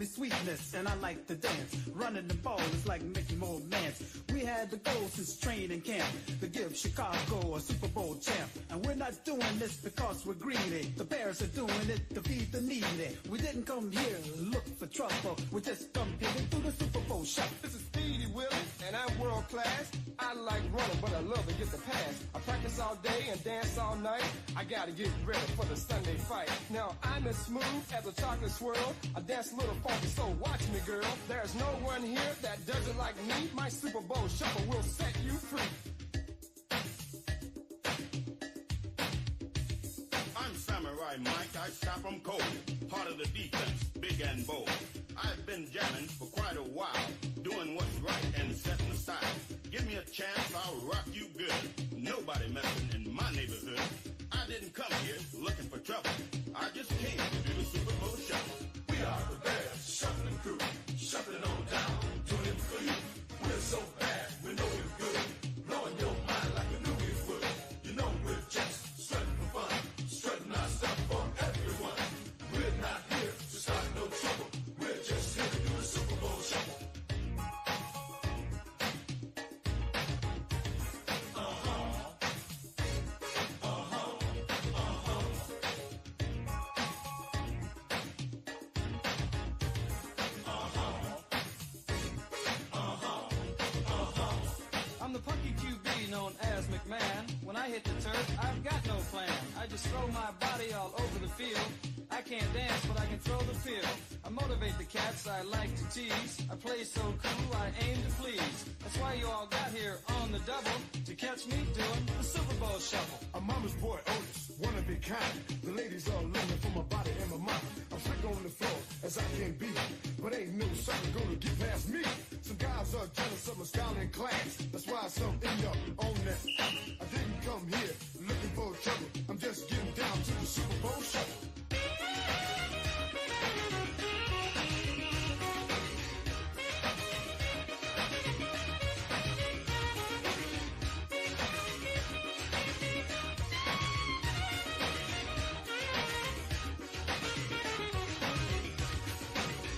me Sweetness, and I like to dance. Running the ball is like Mickey Moore Mance. We had the goal since training camp to give Chicago a Super Bowl champ. And we're not doing this because we're greedy. The Bears are doing it to feed the needy. We didn't come here to look for trouble. We just come here to do the Super Bowl shot. This is Speedy Willie, and I'm world class. I like running, but I love to get the pass. I practice all day and dance all night. I gotta get ready for the Sunday fight. Now I'm as smooth as a chocolate swirl. I dance a little funky, so watch me, girl. There's no one here that does it like me. My Super Bowl shuffle will set you free. I'm Samurai Mike, I stop 'em cold. Part of the defense, big and bold. I've been jamming for quite a while, doing what's right and setting the style. Give me a chance, I'll rock you good. Nobody messing in my neighborhood. I didn't come here looking for trouble. I just came to do the Super Bowl shuffle. We are the Bears, shuffling crew, shuffling on down, doing it for you. We're so bad, we know we're good, blowing your mind like we knew we would. You know we're just strutting for fun, strutting our stuff for everyone. We're not here to start no trouble. We're just here to do the Super Bowl shuffle. Known as McMahon. When I hit the turf, I've got no plan. I just throw my body all over the field. I can't dance, but I can throw the field. I motivate the cats I like to tease. I play so cool, I aim to please. That's why you all got here on the double to catch me doing the Super Bowl shuffle. I'm mama's boy Otis, one of a kind. The ladies all looking for my body and my mind. I'm slick on the floor as I can be, but ain't no sucker gonna get past me. Some guys are jealous of my style and class. That's why some end up on that. I didn't come here looking for trouble. I'm just getting down to the Super Bowl shuffle.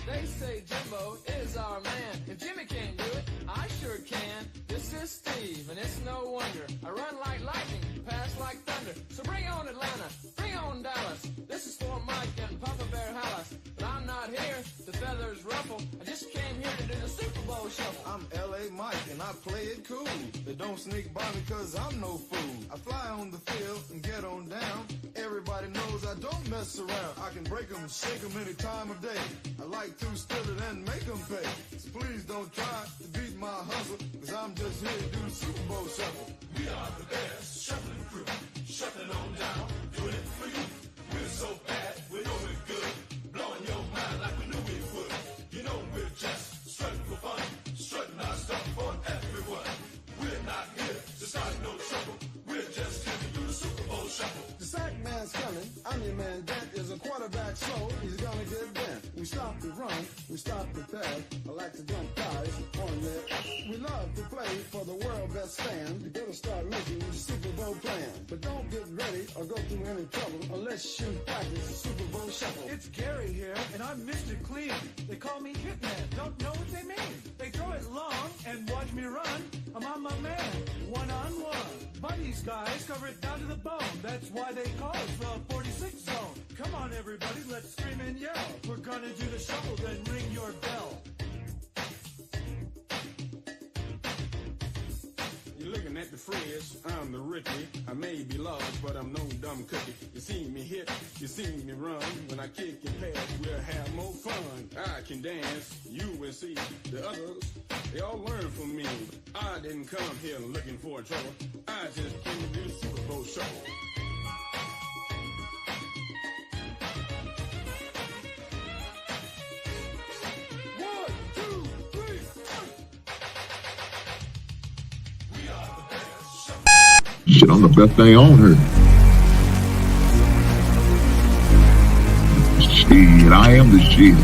They say Jimbo is our man. If Jimmy can't do it, I sure can. This is Steve, and it's no wonder. I run like lightning, pass like thunder. So bring on Atlanta, bring on Dallas. This is for Mike and Papa Bear Hallis. But I'm not here to feathers ruffle. I just came here to do the Super Bowl shuffle. I'm L.A. Mike, and I play it cool. They don't sneak by me cause I'm no fool. I fly on the field and get on down. Everybody knows I don't mess around. I can break them and shake them any time of day. I like to steal it and make them pay. So please don't try to beat my hustle, cause I'm just here to do the Super Bowl shuffle. We are the Bears, shuffling crew, shuffling on down, doing it for you. We're so bad, we know we're good, blowing your mind like we knew we would. You know we're just strutting for fun, strutting our stuff for everyone. We're not here to start no trouble. We're just here to do the Super Bowl shuffle. The sack man's coming, I'm your man. That is a quarterback slow, he's gonna get bent. We stop the run, we stop the pass. I like to jump guys on there. We love to play for the world best fan. You better start making the Super Bowl plan. But don't get ready or go through any trouble unless you practice the Super Bowl shuffle. It's Gary here, and I'm Mr. Clean. They call me Hitman, don't know what they mean. They throw it long and watch me run. I'm on my man, one-on-one. But these guys cover it down to the bone. That's why they call it the 46 zone. Come on, everybody, let's scream and yell. We're gonna do the shuffle, then ring your bell. You're looking at the Frizz, I'm the rookie. I may be lost, but I'm no dumb cookie. You see me hit, you see me run. When I kick and pass, we'll have more fun. I can dance, you will see. The others, they all learn from me. I didn't come here looking for trouble. I just came to do the Super Bowl shuffle. Shit, I'm the best thing on her. Shit, I am the shit.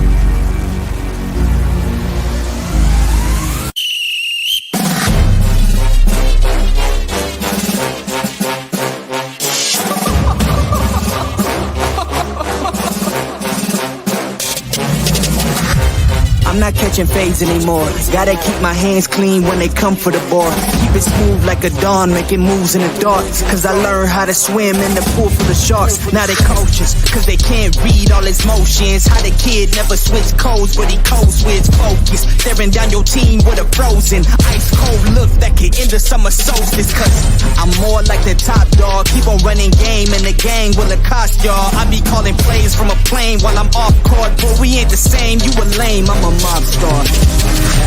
switching phase anymore. Gotta keep my hands clean when they come for the ball. Keep it smooth like a dawn, making moves in the dark. Cause I learned how to swim in the pool full of sharks. Now they cautious, cause they can't read all his motions. How the kid never switch codes, but he codes with focus. Staring down your team with a frozen, ice cold look that could end the summer solstice. Cause I'm more like the top dog. Keep on running game and the gang will accost y'all. I be calling plays from a plane while I'm off court. But we ain't the same, you a lame, I'm a mob star.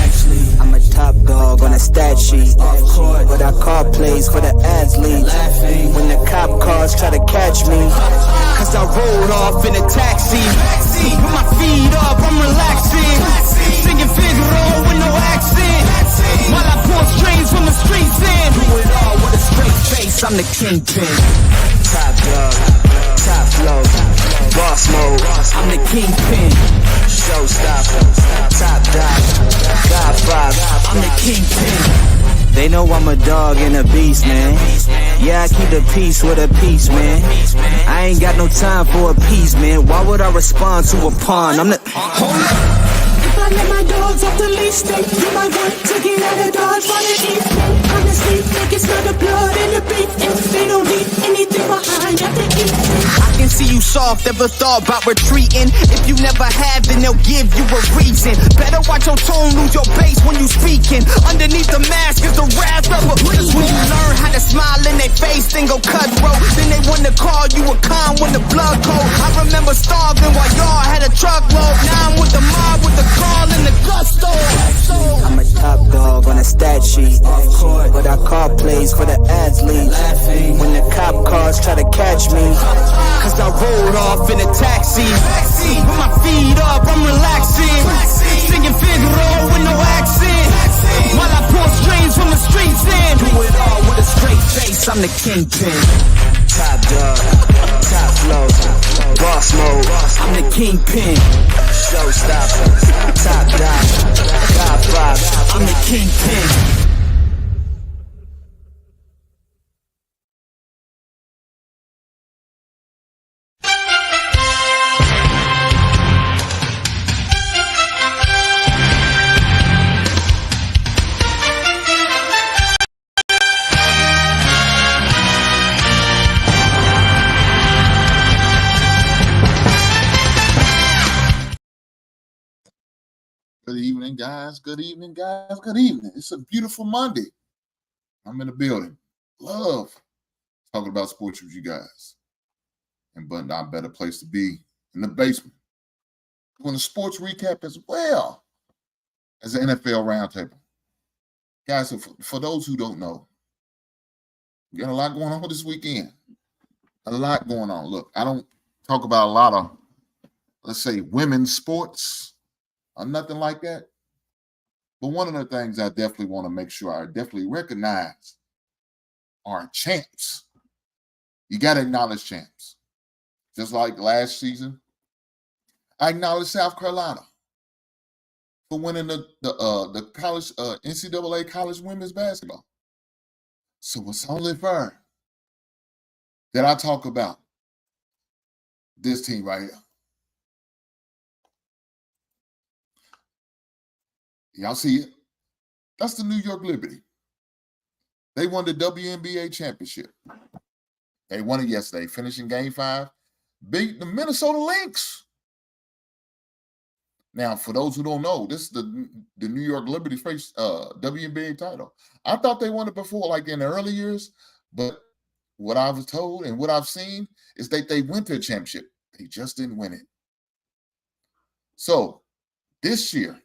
Actually, I'm a top dog on a stat sheet. Off court, but I call plays for the athletes. Laughing when the cop cars try to catch me. Cause I rolled off in a taxi. Put my feet up, I'm relaxing. Singing Figaro with no accent. While I pour strings from the streets in. Do it all with a straight face, I'm the kingpin. Top dog, top flow, boss mode, I'm the kingpin. Showstopper, top dog, God vibe, I'm the kingpin. They know I'm a dog and a beast, man. Yeah, I keep the peace with a piece, man. I ain't got no time for a piece, man. Why would I respond to a pawn? I'm the... Hold up. If I let my dogs off the leash, they do my work to get out of Dodge for the East. Honestly, think it's not the blood and the beef. If they don't leave anything behind at the East. I can see you soft, ever thought about retreating. If you never have, then they'll give you a reason. Better watch your tone, lose your bass when you speaking. Underneath the mask is the wrath of a priest. When you learn how to smile in their face, then go cutthroat. Then they wanna call you a con when the blood cold. I remember starving while y'all had a truckload. Now I'm with the mob with the call and the gusto. I'm a top dog on a stat sheet. Off court, but I call plays for the athletes. Laughing when the cop cars try to catch me. Cause I rolled off in a taxi. Put my feet up, I'm relaxing. Singing Figaro with no accent. While I pour strings from the streets in. Do it all with a straight face, I'm the kingpin. Top dog, top flow, boss mode, I'm the kingpin. Showstopper, top dog, God vibe, I'm the kingpin. Good evening, guys. Good evening, guys. Good evening. It's a beautiful Monday. I'm in the building. Love talking about sports with you guys. But not a better place to be in the basement. Doing a sports recap as well as the NFL roundtable. Guys, so for those who don't know, we got a lot going on this weekend. A lot going on. Look, I don't talk about a lot of, let's say, women's sports or nothing like that. But one of the things I definitely want to make sure I definitely recognize are champs. You got to acknowledge champs. Just like last season, I acknowledge South Carolina for winning the college NCAA college women's basketball. So it's only fair that I talk about this team right here. Y'all see it? That's the New York Liberty. They won the WNBA championship. They won it yesterday, finishing game 5, beat the Minnesota Lynx. Now, for those who don't know, this is the New York Liberty first WNBA title. I thought they won it before, like in the early years, but what I was told and what I've seen is that they went to a championship. They just didn't win it. So this year,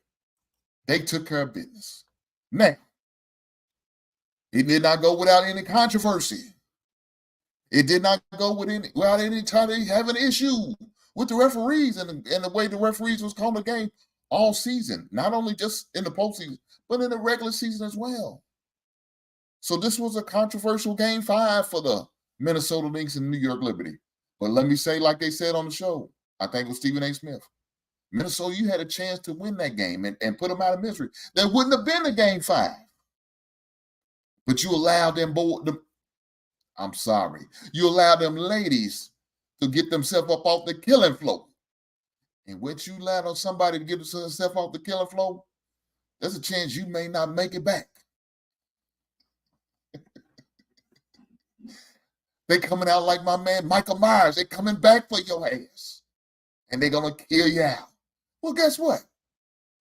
they took care of business. Now, it did not go without any controversy. It did not go without any time they have an issue with the referees and the way the referees was calling the game all season, not only just in the postseason, but in the regular season as well. So this was a controversial game 5 for the Minnesota Lynx and New York Liberty. But let me say, like they said on the show, I think it was Stephen A. Smith, Minnesota, you had a chance to win that game and put them out of misery. There wouldn't have been a game 5. But you allowed them you allowed them ladies to get themselves up off the killing floor. And once you allow somebody to get themselves off the killing floor, there's a chance you may not make it back. They coming out like my man Michael Myers. They coming back for your ass. And they're going to kill you out. Well, guess what?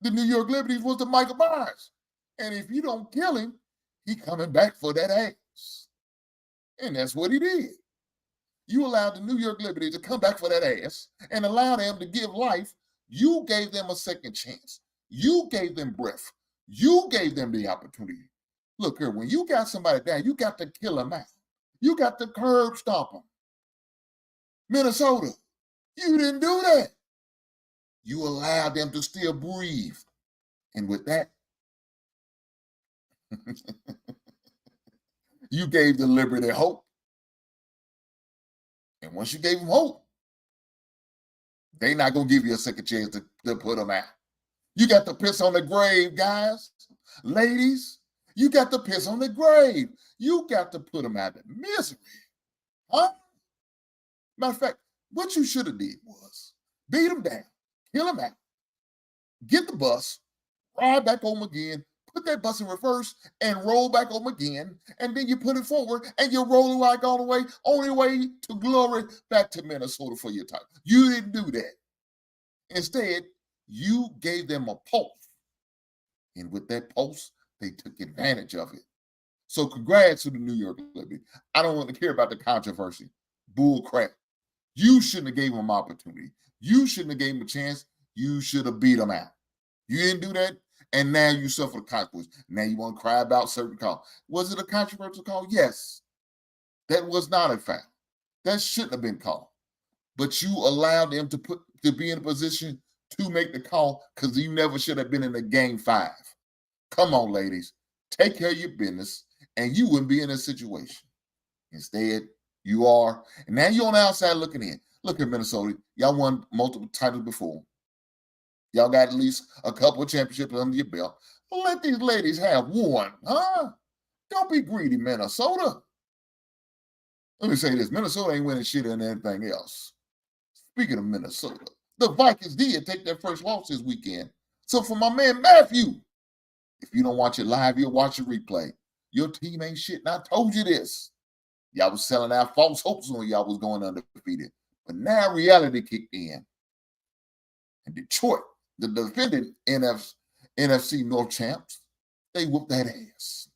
The New York Liberties was the Michael Myers. And if you don't kill him, he coming back for that ass. And that's what he did. You allowed the New York Liberties to come back for that ass and allow them to give life. You gave them a second chance. You gave them breath. You gave them the opportunity. Look here, when you got somebody down, you got to kill them out. You got to curb stomp them. Minnesota, you didn't do that. You allowed them to still breathe. And with that, you gave the Liberty hope. And once you gave them hope, they're not going to give you a second chance to put them out. You got to piss on the grave, guys. Ladies, you got to piss on the grave. You got to put them out of misery. Huh? Matter of fact, what you should have did was beat them down, kill them out, get the bus, ride back home again, put that bus in reverse and roll back home again, and then you put it forward and you roll it like all the way, on your way to glory back to Minnesota for your title. You didn't do that. Instead, you gave them a pulse. And with that pulse, they took advantage of it. So congrats to the New York Liberty. I don't want to care about the controversy. Bull crap. You shouldn't have gave them an opportunity. You shouldn't have gave them a chance. You should have beat them out. You didn't do that, and now you suffer the consequences. Now you want to cry about certain call. Was it a controversial call? Yes. That was not a foul. That shouldn't have been called. But you allowed them to be in a position to make the call because you never should have been in the game 5. Come on, ladies. Take care of your business, and you wouldn't be in this situation. Instead, you are. And now you're on the outside looking in. Look at Minnesota. Y'all won multiple titles before. Y'all got at least a couple of championships under your belt. Let these ladies have one, huh? Don't be greedy, Minnesota. Let me say this. Minnesota ain't winning shit in anything else. Speaking of Minnesota, the Vikings did take their first loss this weekend. So for my man Matthew, if you don't watch it live, you'll watch it replay. Your team ain't shit, and I told you this. Y'all was selling out false hopes when y'all was going undefeated. But now reality kicked in. And Detroit, the defending NFC North champs, they whooped that ass.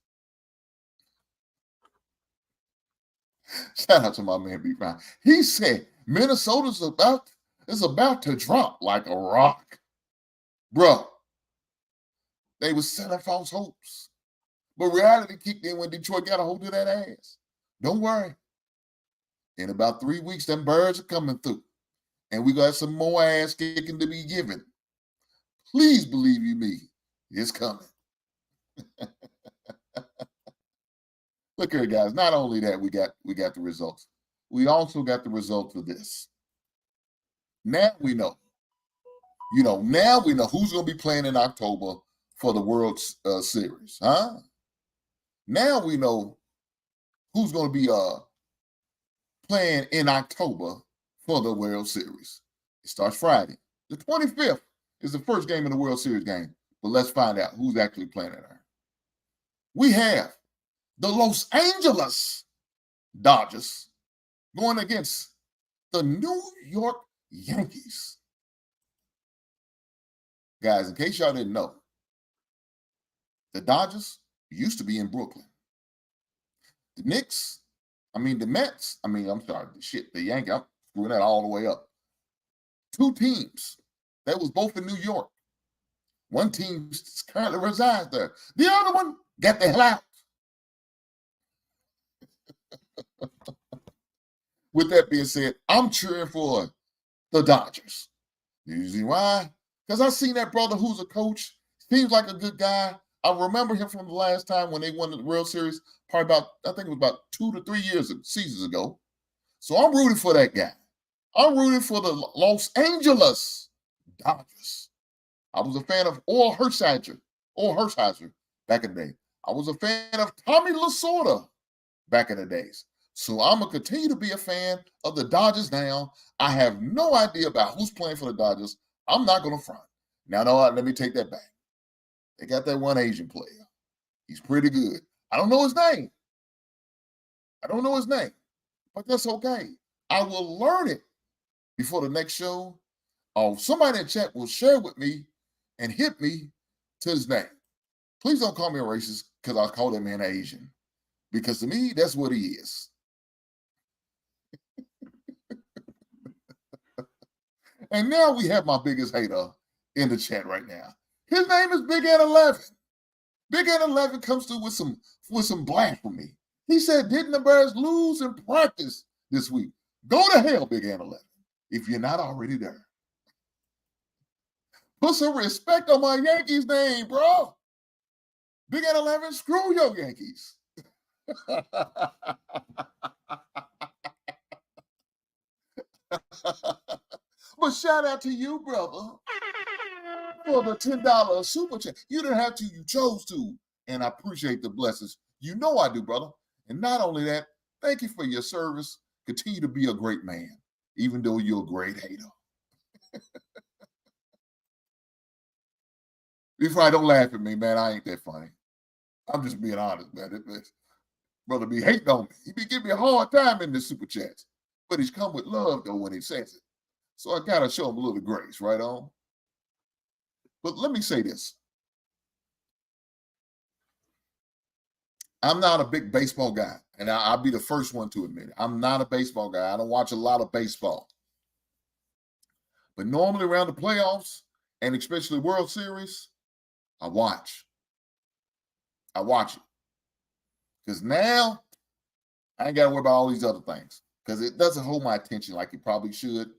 Shout out to my man B. Ryan. He said Minnesota's about to drop like a rock. Bruh, they was selling false hopes. But reality kicked in when Detroit got a hold of that ass. Don't worry. In about 3 weeks, them birds are coming through. And we got some more ass kicking to be given. Please believe you me, it's coming. Look here, guys. Not only that, we got the results. We also got the results of this. Now we know. Now we know who's going to be playing in October for the World Series, huh? Now we know who's going to be playing in October for the World Series. It starts Friday. The 25th is the first game in the World Series game. But let's find out who's actually playing in there. We have the Los Angeles Dodgers going against the New York Yankees. Guys, in case y'all didn't know, the Dodgers used to be in Brooklyn. The Yankees, I'm screwing that all the way up. 2 teams that was both in New York. One team currently resides there. The other one got the hell out. With that being said, I'm cheering for the Dodgers. You see why? Because I seen that brother who's a coach. Seems like a good guy. I remember him from the last time when they won the World Series, probably I think it was about 2 to 3 seasons ago. So I'm rooting for that guy. I'm rooting for the Los Angeles Dodgers. I was a fan of Orel Hershiser back in the day. I was a fan of Tommy Lasorda back in the days. So I'm going to continue to be a fan of the Dodgers now. I have no idea about who's playing for the Dodgers. I'm not going to front. Now, no, let me take that back. They got that one Asian player. He's pretty good. I don't know his name. But that's okay. I will learn it before the next show. Or somebody in chat will share with me and hit me to his name. Please don't call me a racist because I call that man Asian. Because to me, that's what he is. And now we have my biggest hater in the chat right now. His name is Big N11. Big N11 comes through with some blasphemy. He said, didn't the Bears lose in practice this week? Go to hell, Big N11, if you're not already there. Put some respect on my Yankees name, bro. Big N11, screw your Yankees. But shout out to you, brother, for the $10 super chat. You didn't have to, you chose to. And I appreciate the blessings. You know I do, brother. And not only that, thank you for your service. Continue to be a great man, even though you're a great hater. Before I don't laugh at me, man, I ain't that funny. I'm just being honest, man. Brother be hating on me. He be giving me a hard time in the super chats. But he's come with love, though, when he says it. So I got to show him a little grace, right on? But let me say this. I'm not a big baseball guy, and I'll be the first one to admit it. I'm not a baseball guy. I don't watch a lot of baseball. But normally around the playoffs, and especially World Series, I watch. it. Because now, I ain't got to worry about all these other things. Because it doesn't hold my attention like it probably should.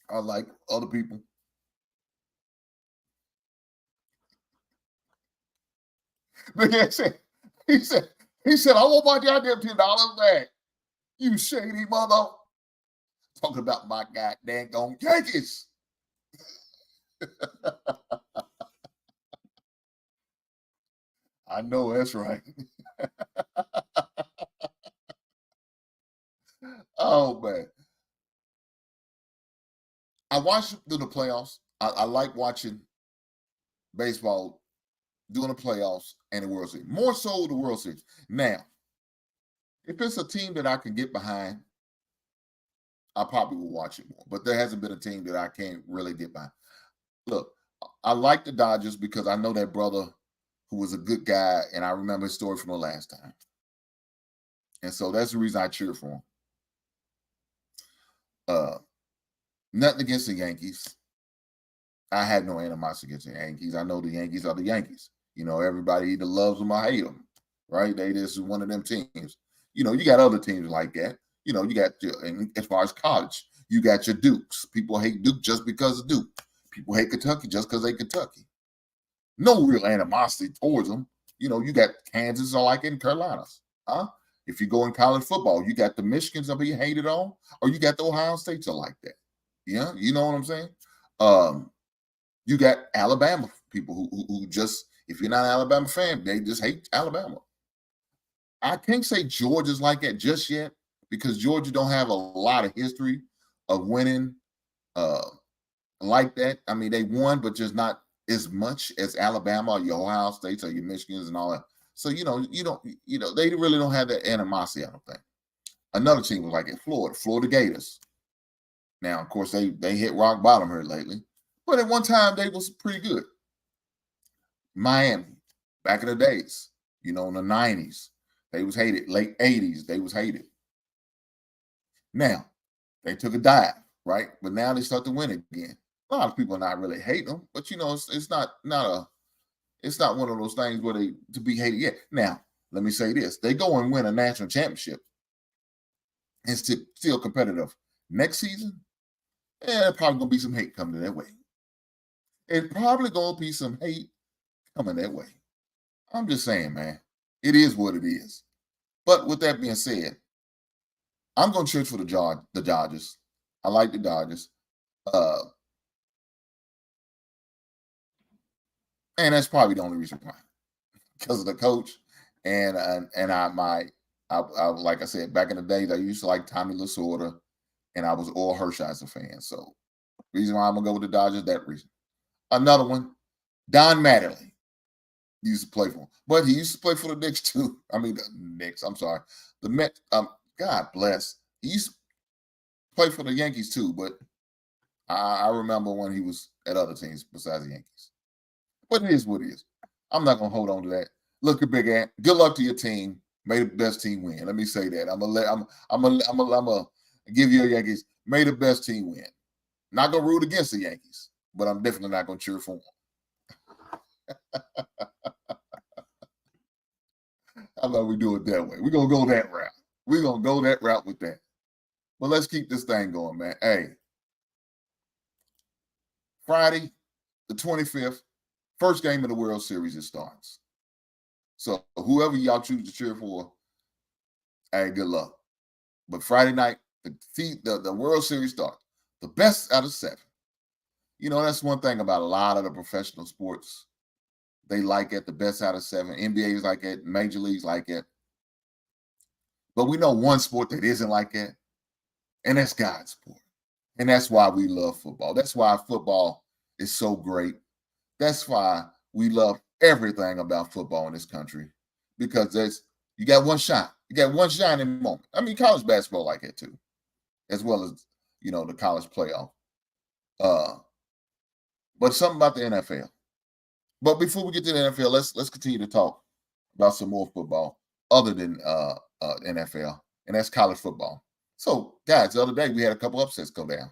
Or like other people. But he said, I want my goddamn $10 back. You shady mother. Talking about my goddamn gone Yankees. I know that's right. Oh, man. I watched through the playoffs. I like watching baseball during the playoffs and the World Series. More so the World Series. Now, if it's a team that I can get behind, I probably will watch it more. But there hasn't been a team that I can't really get behind. Look, I like the Dodgers because I know that brother who was a good guy, and I remember his story from the last time. And so that's the reason I cheer for him. Nothing against the Yankees. I have no animosity against the Yankees. I know the Yankees are the Yankees. You know, everybody either loves them or hate them, right? They just one of them teams. You know, you got other teams like that. You know, you got, as far as college, you got your Dukes. People hate Duke just because of Duke. People hate Kentucky just because they Kentucky. No real animosity towards them. You know, you got Kansas or like in Carolinas. Huh? If you go in college football, you got the Michigans that be hated on, or you got the Ohio States are like that. Yeah, you know what I'm saying? You got Alabama people who just, if you're not an Alabama fan, they just hate Alabama. I can't say Georgia's like that just yet because Georgia don't have a lot of history of winning like that. I mean, they won, but just not as much as Alabama or your Ohio States or your Michigans and all that. So, they really don't have that animosity, I don't think. Another team was like in Florida Gators. Now, of course, they hit rock bottom here lately. But at one time, they was pretty good. Miami, back in the days, in the 90s, they was hated. Late 80s, they was hated. Now, they took a dive, right? But now they start to win again. A lot of people are not really hating them, but, it's not one of those things where they to be hated yet. Now, let me say this. They go and win a national championship and still competitive next season. There's probably going to be some hate coming their way. It's probably going to be some hate coming that way. I'm just saying, man. It is what it is. But with that being said, I'm going to cheer for the Dodgers. I like the Dodgers. And that's probably the only reason why. Because of the coach. And I like I said, back in the days, I used to like Tommy Lasorda. And I was Oral Hershiser fan. So reason why I'm going to go with the Dodgers, that reason. Another one, Don Mattingly. He used to play for him. But he used to play for the Knicks too. I mean, the Knicks, I'm sorry. The Mets, God bless. He used to play for the Yankees too, but I remember when he was at other teams besides the Yankees. But it is what it is. I'm not going to hold on to that. Look at Big Ant. Good luck to your team. May the best team win. Let me say that. I'm gonna give you a Yankees. May the best team win. Not gonna root against the Yankees, but I'm definitely not gonna cheer for them. How about we do it that way? We're gonna go that route. We're gonna go that route with that. But let's keep this thing going, man. Hey, Friday, the 25th, first game of the World Series, it starts. So whoever y'all choose to cheer for, hey, good luck. But Friday night, the World Series starts. The best out of 7. You know, that's one thing about a lot of the professional sports. They like it, the best out of 7. NBA's like it, Major Leagues like it. But we know one sport that isn't like it, and that's God's sport. And that's why we love football. That's why football is so great. That's why we love everything about football in this country, because you got one shot. You got one shining moment. I mean, college basketball like that too, as well as, you know, the college playoff. But something about the NFL. But before we get to the NFL, let's continue to talk about some more football other than NFL, and that's college football. So, guys, the other day we had a couple upsets go down.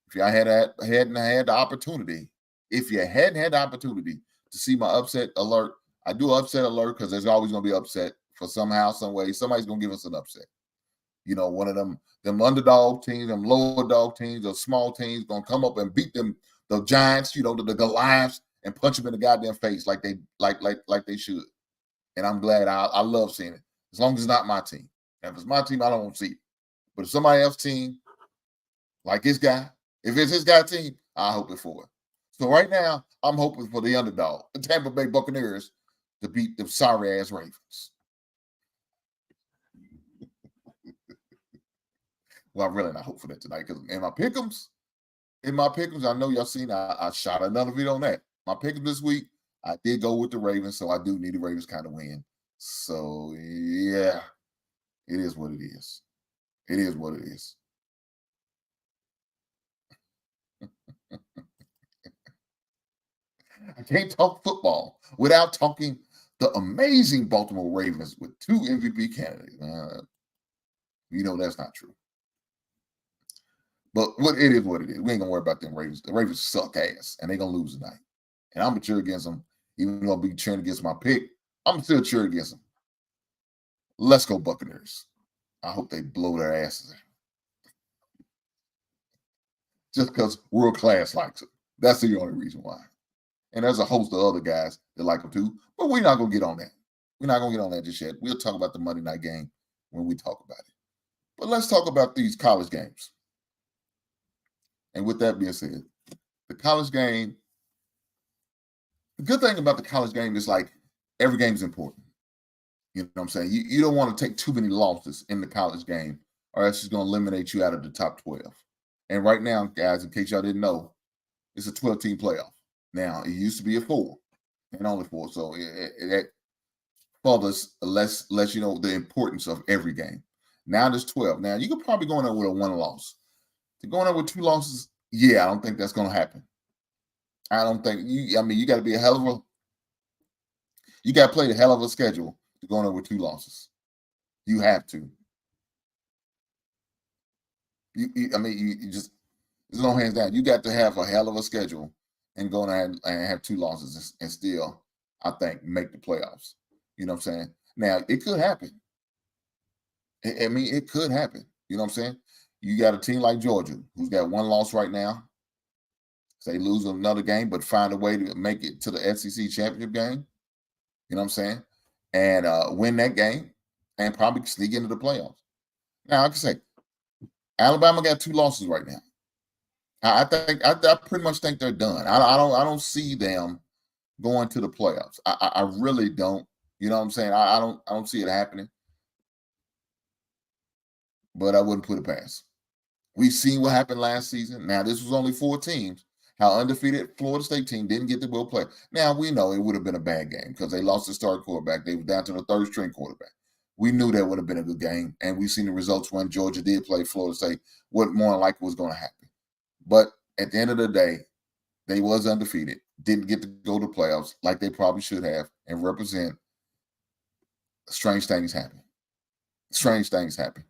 If y'all hadn't had the opportunity, to see my upset alert, I do upset alert because there's always going to be upset for somehow, some way. Somebody's going to give us an upset. You know, one of them underdog teams, them lower dog teams, those small teams going to come up and beat them, the Giants, you know, the Goliaths, and punch them in the goddamn face like they should. And I'm glad. I love seeing it, as long as it's not my team. And if it's my team, I don't want to see it. But if somebody else's team, like his guy, if it's his guy's team, I hope it for it. So right now, I'm hoping for the underdog, the Tampa Bay Buccaneers, to beat the sorry-ass Ravens. Well, I'm really not hoping for that tonight, because in my pick'ems, I know y'all seen, I shot another video on that. My pick'ems this week, I did go with the Ravens, so I do need the Ravens kind of win. So, yeah, it is what it is. It is what it is. I can't talk football without talking the amazing Baltimore Ravens with 2 MVP candidates. You know that's not true. But it is what it is. We ain't going to worry about them Ravens. The Ravens suck ass, and they're going to lose tonight. And I'm going to cheer against them. Even though I'll be cheering against my pick, I'm still cheering against them. Let's go Buccaneers. I hope they blow their asses in. Just because world class likes it. That's the only reason why. And there's a host of other guys that like them too, but we're not going to get on that. We're not going to get on that just yet. We'll talk about the Monday night game when we talk about it. But let's talk about these college games. And with that being said, the college game, the good thing about the college game is like every game is important. You know what I'm saying? You don't want to take too many losses in the college game, or else it's going to eliminate you out of the top 12. And right now, guys, in case y'all didn't know, it's a 12-team playoff. Now, it used to be a 4, and only 4. So it further lets you know the importance of every game. Now there's 12. Now, you could probably go in there with a 1 loss. To go in there with 2 losses, yeah, I don't think that's going to happen. I don't think you got to be you got to play the hell of a schedule to go in there with 2 losses. You have to. You just, there's no hands down. You got to have a hell of a schedule and go in there and have 2 losses and still, I think, make the playoffs. You know what I'm saying? Now, it could happen. It could happen. You know what I'm saying? You got a team like Georgia who's got 1 loss right now. So they lose another game, but find a way to make it to the SEC championship game. You know what I'm saying? And win that game and probably sneak into the playoffs. Now, I can say, Alabama got 2 losses right now. I pretty much think they're done. I don't see them going to the playoffs. I really don't. You know what I'm saying? I don't see it happening. But I wouldn't put it past. We've seen what happened last season. Now, this was only 4 teams. how undefeated Florida State team didn't get to go play. Now, we know it would have been a bad game because they lost the starting quarterback. They were down to the third string quarterback. We knew that would have been a good game, and we've seen the results when Georgia did play Florida State, what more than likely was going to happen. But at the end of the day, they was undefeated, didn't get to go to playoffs like they probably should have and represent. Strange things happen. Strange things happen.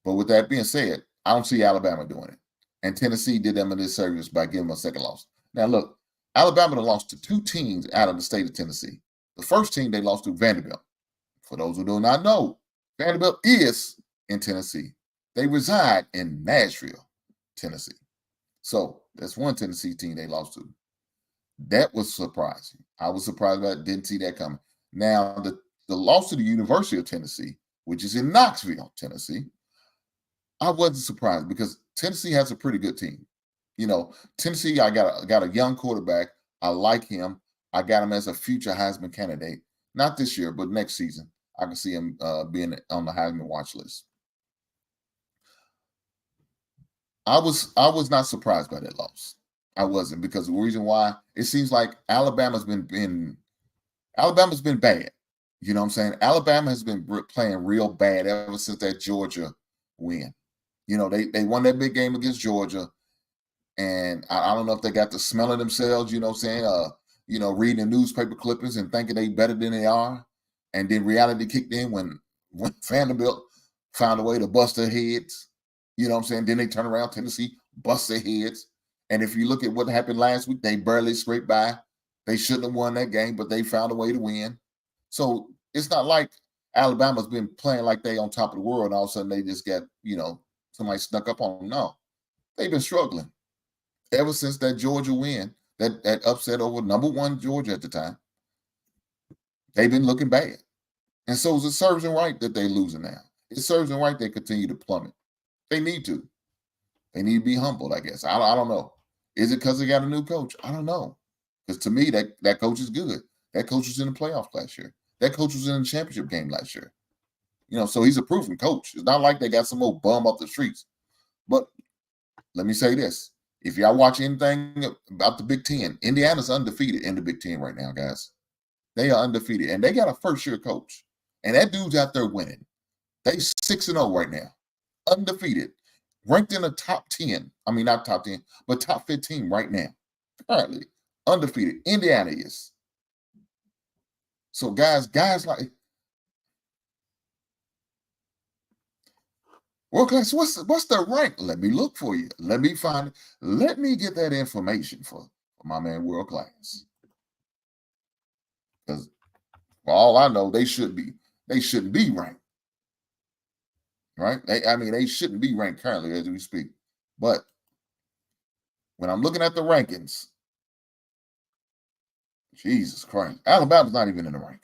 But with that being said, I don't see Alabama doing it. And Tennessee did them a disservice by giving them a second loss. Now, look, Alabama lost to 2 teams out of the state of Tennessee. The first team they lost to Vanderbilt. For those who do not know, Vanderbilt is in Tennessee. They reside in Nashville, Tennessee. So that's one Tennessee team they lost to. That was surprising. I was surprised about it. Didn't see that coming. Now, the loss to the University of Tennessee, which is in Knoxville, Tennessee, I wasn't surprised because Tennessee has a pretty good team. You know, Tennessee, I got a young quarterback. I like him. I got him as a future Heisman candidate. Not this year, but next season. I can see him being on the Heisman watch list. I was not surprised by that loss. I wasn't, because the reason why, it seems like Alabama's been bad. You know what I'm saying? Alabama has been playing real bad ever since that Georgia win. You know, they won that big game against Georgia, and I don't know if they got the smell of themselves, you know what I'm saying? Reading the newspaper clippings and thinking they better than they are. And then reality kicked in when Vanderbilt found a way to bust their heads. You know what I'm saying? Then they turn around, Tennessee bust their heads. And if you look at what happened last week, they barely scraped by. They shouldn't have won that game, but they found a way to win. So it's not like Alabama's been playing like they on top of the world and all of a sudden they just got, somebody snuck up on them. No, they've been struggling ever since that Georgia win, that upset over number 1 Georgia at the time. They've been looking bad. And so it serves them right that they're losing now. It serves them right they continue to plummet. They need to. They need to be humbled, I guess. I don't know. Is it because they got a new coach? I don't know. Because to me, that coach is good. That coach was in the playoff last year. That coach was in the championship game last year. So he's a proven coach. It's not like they got some old bum off the streets. But let me say this. If y'all watch anything about the Big Ten, Indiana's undefeated in the Big Ten right now, guys. They are undefeated. And they got a first-year coach. And that dude's out there winning. They 6-0 right now. Undefeated. Ranked in the top 10. I mean, not top 10, but top 15 right now. Currently. Undefeated. Indiana is. So, guys like... World class, what's the rank? Let me look for you. Let me find it. Let me get that information for my man World Class. Because for all I know, they shouldn't be ranked. Right? They shouldn't be ranked currently as we speak. But when I'm looking at the rankings, Jesus Christ, Alabama's not even in the rankings.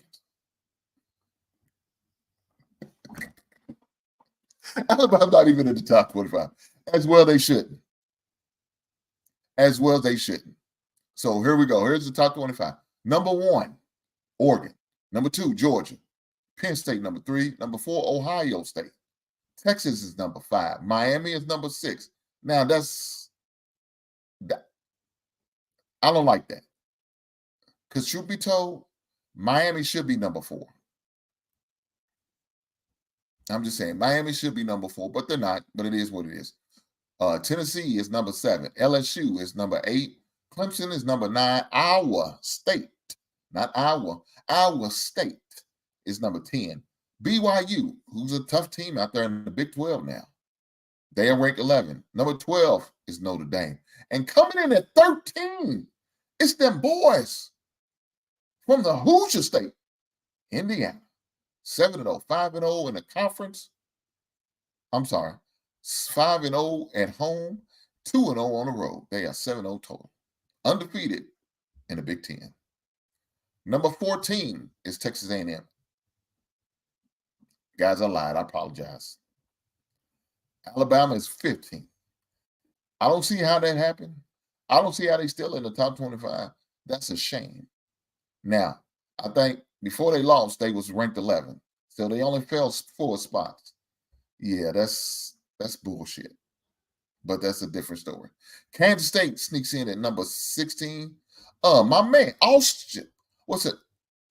Alabama's not even in the top 25. As well they shouldn't. As well they shouldn't. So here we go. Here's the top 25. Number 1, Oregon. Number 2, Georgia. Penn State, number 3. Number 4, Ohio State. Texas is number 5. Miami is number 6. Now I don't like that. Because truth be told, Miami should be number 4. I'm just saying, Miami should be number 4, but they're not. But it is what it is. Tennessee is number 7. LSU is number 8. Clemson is number 9. Iowa State, not Iowa. Iowa State is number 10. BYU, who's a tough team out there in the Big 12 now. They are ranked 11. Number 12 is Notre Dame. And coming in at 13, it's them boys from the Hoosier State, Indiana. 7-0, 5-0 in the conference. I'm sorry, 5-0 at home, 2-0 on the road. They are 7-0 total. Undefeated in the Big Ten. Number 14 is Texas A&M. Guys, I lied. I apologize. Alabama is 15. I don't see how that happened. I don't see how they still in the top 25. That's a shame. Now, I think before they lost, they was ranked 11. So they only fell 4 spots. Yeah, that's bullshit. but that's a different story. Kansas State sneaks in at number 16. My man,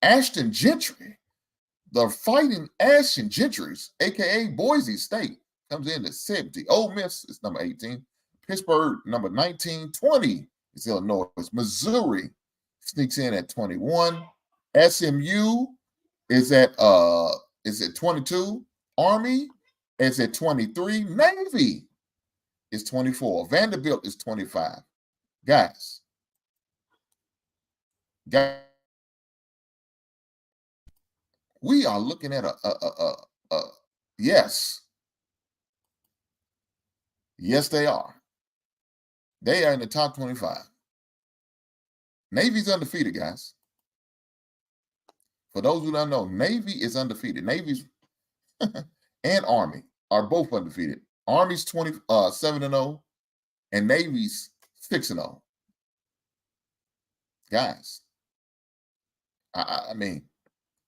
Ashton Gentry. The Fighting Ashton Gentrys, a.k.a. Boise State, comes in at 70. Ole Miss is number 18. Pittsburgh, number 19. 20 is Illinois. Missouri sneaks in at 21. SMU is at 22. Army is at 23. Navy is 24. Vanderbilt is 25. Guys, we are looking at yes. Yes, they are. They are in the top 25. Navy's undefeated, guys. For those who don't know, Navy is undefeated. Navy's and Army are both undefeated. Army's 7-0, and Navy's 6-0. Guys, I mean,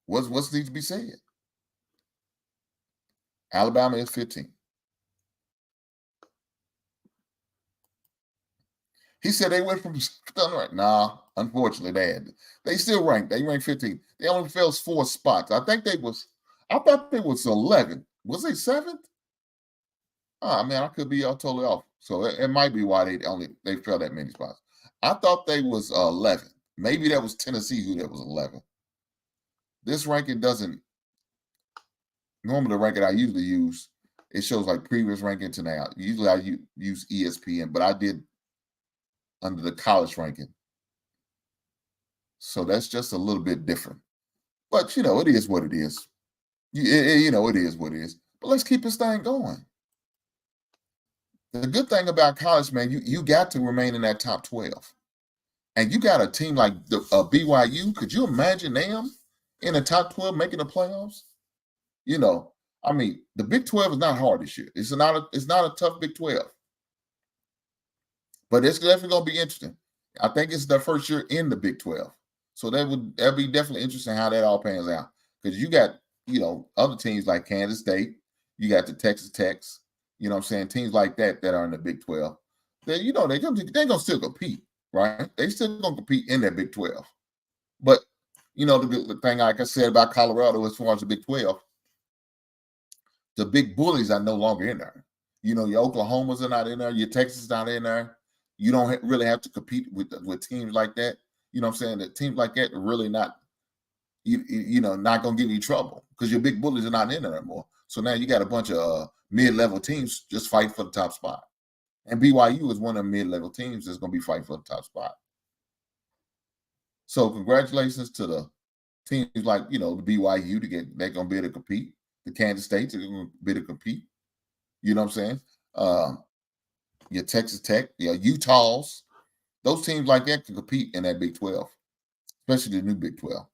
what's needs to be said? Alabama is 15. He said they went from right. Nah, unfortunately, they still ranked. They ranked 15. They only fell 4 spots. I thought they was 11. Was they 7th? Oh man, I could be totally off. So it might be why they fell that many spots. I thought they was 11. Maybe that was Tennessee who that was 11. This ranking doesn't. Normally, the ranking I usually use, it shows like previous ranking to now. Usually, I use ESPN, but I did under the college ranking. So that's just a little bit different. But, it is what it is. It is what it is. But let's keep this thing going. The good thing about college, man, you got to remain in that top 12. And you got a team like the BYU. Could you imagine them in the top 12 making the playoffs? I mean, the Big 12 is not hard this year. It's not a tough Big 12. But it's definitely going to be interesting. I think it's their first year in the Big 12. So that'll be definitely interesting how that all pans out. Because you got, other teams like Kansas State. You got the Texas Techs. You know what I'm saying? Teams like that are in the Big 12. They're going to still compete, right? They still going to compete in that Big 12. But, the thing like I said about Colorado as far as the Big 12, the big bullies are no longer in there. Your Oklahomas are not in there. Your Texas is not in there. You don't really have to compete with teams like that. You know what I'm saying? That teams like that are really not, not going to give you trouble because your big bullies are not in there anymore. So now you got a bunch of mid-level teams just fighting for the top spot. And BYU is one of the mid-level teams that's going to be fighting for the top spot. So congratulations to the teams like, the BYU they're going to be able to compete. The Kansas States are going to be able to compete. You know what I'm saying? Your Texas Tech, your Utahs, those teams like that can compete in that Big 12, especially the new Big 12.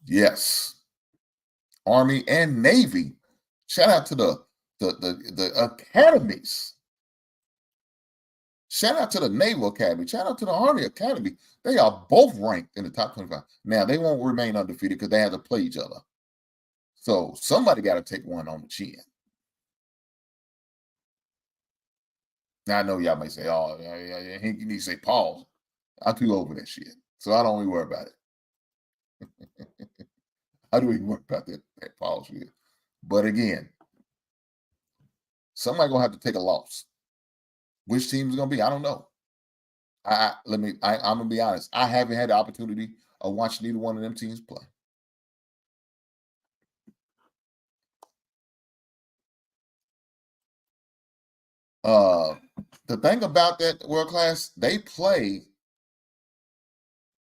Yes. Army and Navy. Shout out to the academies. Shout out to the Naval Academy. Shout out to the Army Academy. They are both ranked in the top 25. Now, they won't remain undefeated because they have to play each other. So somebody got to take one on the chin. Now, I know y'all may say, yeah, you need to say pause. I'm too over that shit. So I don't even worry about it. I don't even worry about that pause shit. But again, somebody going to have to take a loss. Which team is going to be? I don't know. I'm going to be honest. I haven't had the opportunity of watching either one of them teams play. The thing about that world class, they play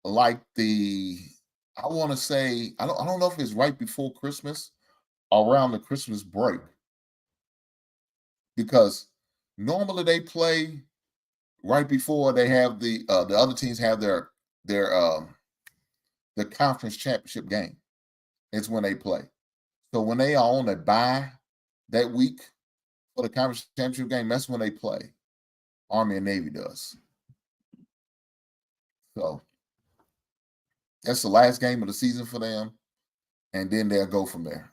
like I want to say, I don't know if it's right before Christmas or around the Christmas break. Because normally they play right before they have the other teams have their conference championship game. It's when they play. So when they are on a bye that week for the conference championship game, that's when they play. Army and Navy does. So that's the last game of the season for them, and then they'll go from there.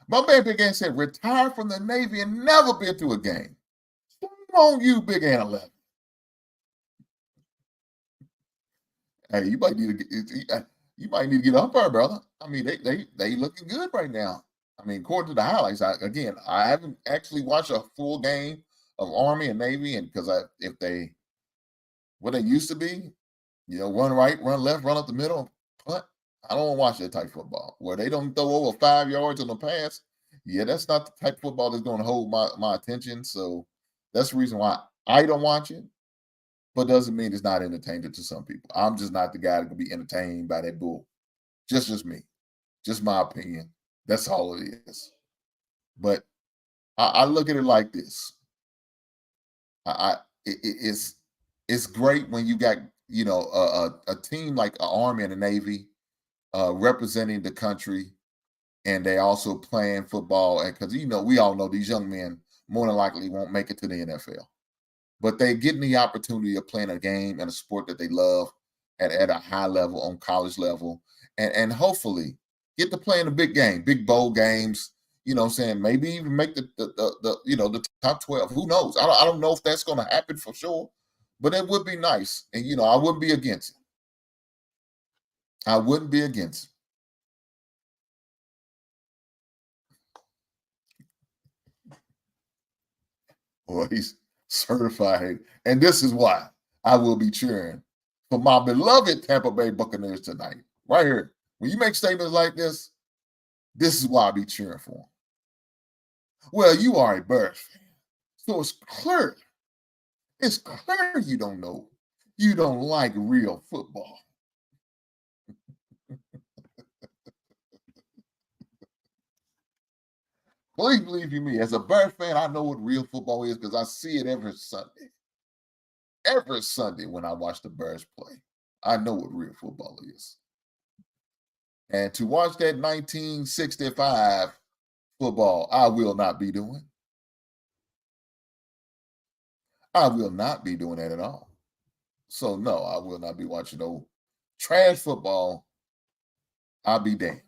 My man Big Ant said, retired from the Navy and never been to a game. Come on, you Big Ant 11. Hey, you might need to get an umpire, brother. I mean, they looking good right now. I mean, according to the highlights, I haven't actually watched a full game of Army and Navy, and because what they used to be, run right, run left, run up the middle, punt. I don't want to watch that type of football where they don't throw over 5 yards on the pass. Yeah, that's not the type of football that's going to hold my attention. So that's the reason why I don't watch it. But doesn't mean it's not entertaining to some people. I'm just not the guy that can be entertained by that bull. Just me. Just my opinion. That's all it is. But I look at it like this. It's great when you got a team like an Army and a Navy representing the country, and they also playing football. And because we all know these young men more than likely won't make it to the NFL. But they're getting the opportunity of playing a game and a sport that they love at a high level, on college level, and hopefully get to play in a big game, big bowl games. You know what I'm saying? Maybe even make the top 12. Who knows? I don't know if that's going to happen for sure, but it would be nice. And I wouldn't be against it. I wouldn't be against it. Boy, he's certified. And this is why I will be cheering for my beloved Tampa Bay Buccaneers tonight. Right here. When you make statements like this is why I'll be cheering for them. Well, you are a Bears fan. So it's clear you don't know. You don't like real football. Please believe you me, as a Bears fan, I know what real football is because I see it every Sunday. Every Sunday when I watch the Bears play, I know what real football is. And to watch that 1965 football, I will not be doing. I will not be doing that at all. So, no, I will not be watching no trash football. I'll be damned.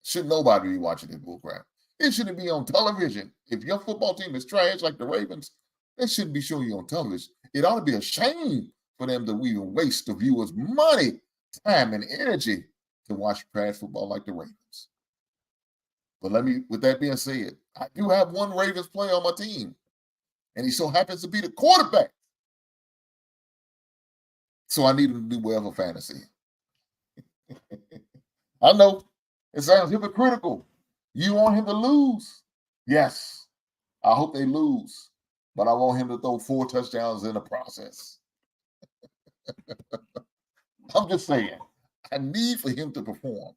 Should nobody be watching this bullcrap? It shouldn't be on television. If your football team is trash like the Ravens, they shouldn't be showing you on television. It ought to be a shame for them to even waste the viewers' money, time, and energy to watch trash football like the Ravens. But with that being said, I do have one Ravens player on my team, and he so happens to be the quarterback. So I need him to do well for fantasy. I know. It sounds hypocritical. You want him to lose? Yes. I hope they lose. But I want him to throw 4 touchdowns in the process. I'm just saying. I need for him to perform.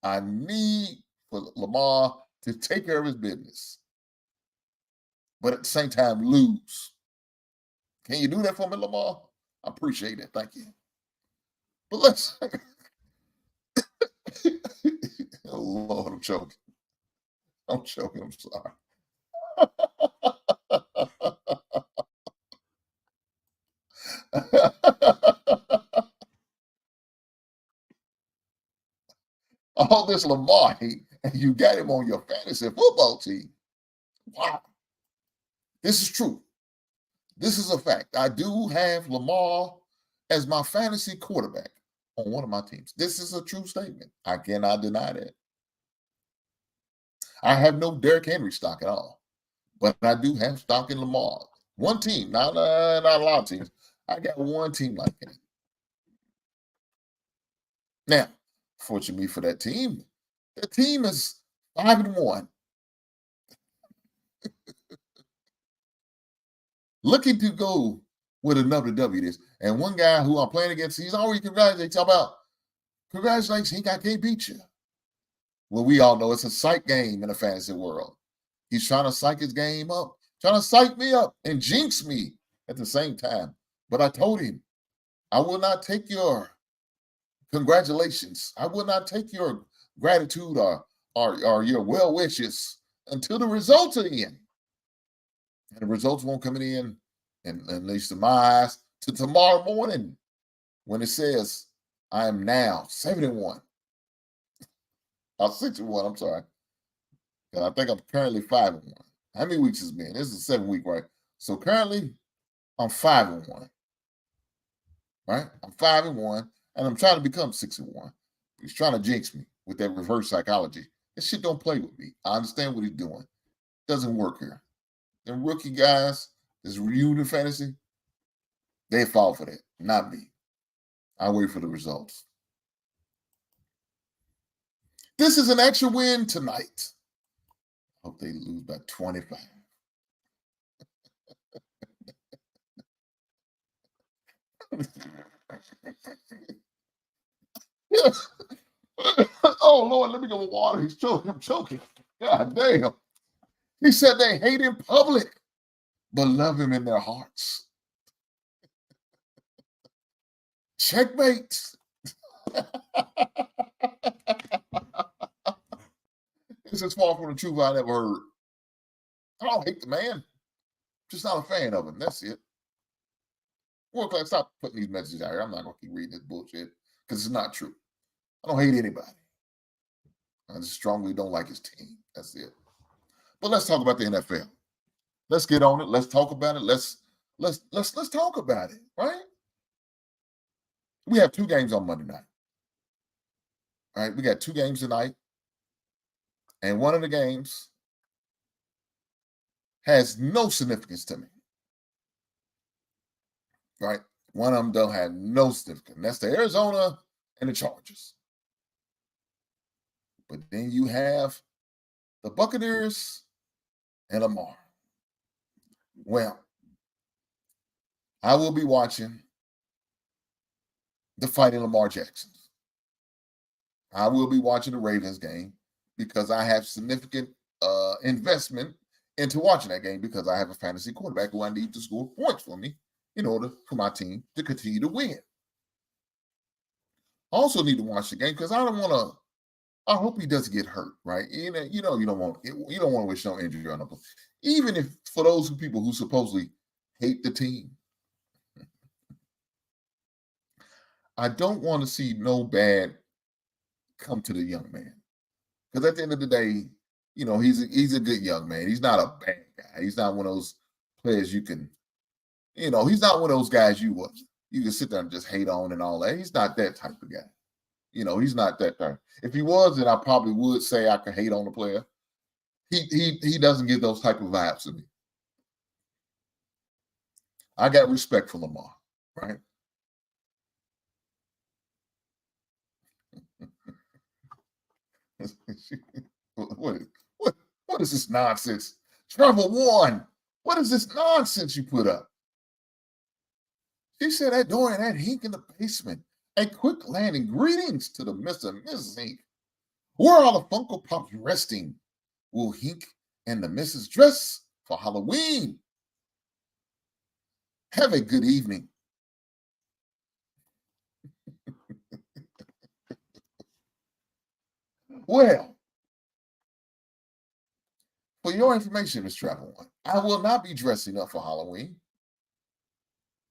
I need for Lamar to take care of his business. But at the same time, lose. Can you do that for me, Lamar? I appreciate it. Thank you. But let's... Oh, Lord, I'm choking. I'm sorry. All this Lamar hate, and you got him on your fantasy football team. Wow. This is true. This is a fact. I do have Lamar as my fantasy quarterback on one of my teams. This is a true statement. I cannot deny that. I have no Derrick Henry stock at all, but I do have stock in Lamar. One team, not a lot of teams. I got one team like that. Now, fortunately for that team, the team is 5-1. Looking to go with another W this. And one guy who I'm playing against, he's already congratulating. Talk about congratulations, I can't beat you. Well, we all know it's a psych game in the fantasy world. He's trying to psych his game up, trying to psych me up and jinx me at the same time. But I told him, I will not take your congratulations. I will not take your gratitude or your well wishes until the results are in. And the results won't come in, and at least in my eyes, to tomorrow morning when it says I am now 71. I'm 6-1. I'm sorry. I think I'm currently 5-1. How many weeks has it been? This is the 7th week, right? So currently, I'm 5-1. Right? I'm 5-1, and I'm trying to become 6-1. He's trying to jinx me with that reverse psychology. This shit don't play with me. I understand what he's doing. Doesn't work here. Them rookie guys, this reunion fantasy, they fall for that. Not me. I wait for the results. This is an extra win tonight. Hope they lose by 25. Oh, Lord, let me go with water. He's choking. I'm choking. God damn. He said they hate in public, but love him in their hearts. Checkmate. This is far from the truth I never heard. I don't hate the man. Just not a fan of him. That's it. World class, stop putting these messages out here. I'm not going to keep reading this bullshit because it's not true. I don't hate anybody. I just strongly don't like his team. That's it. But let's talk about the NFL. Let's get on it. Let's talk about it. Let's talk about it, right? We have 2 games on Monday night. All right, we got 2 games tonight. And one of the games has no significance to me. Right? One of them don't have no significance. That's the Arizona and the Chargers. But then you have the Buccaneers and Lamar. Well, I will be watching the Fighting Lamar Jacksons. I will be watching the Ravens game because I have significant investment into watching that game because I have a fantasy quarterback who I need to score points for me in order for my team to continue to win. I also need to watch the game because I don't want to. I hope he doesn't get hurt, right? You don't want to wish no injury on him. Even if for those people who supposedly hate the team, I don't want to see no bad come to the young man. Because at the end of the day, he's a good young man. He's not a bad guy. He's not one of those players you can, he's not one of those guys you can sit there and just hate on and all that. He's not that type of guy. He's not that type. If he was, then I probably would say I could hate on the player. He doesn't give those type of vibes to me. I got respect for Lamar, right? What is this nonsense? Trevor Warren, what is this nonsense you put up? She said that door and that Hink in the basement. A quick landing. Greetings to the Mr. and Mrs. Hink. Where are the Funko Pops resting? Will Hink and the Mrs. dress for Halloween? Have a good evening. Well, for your information, Ms. Travel One, I will not be dressing up for Halloween.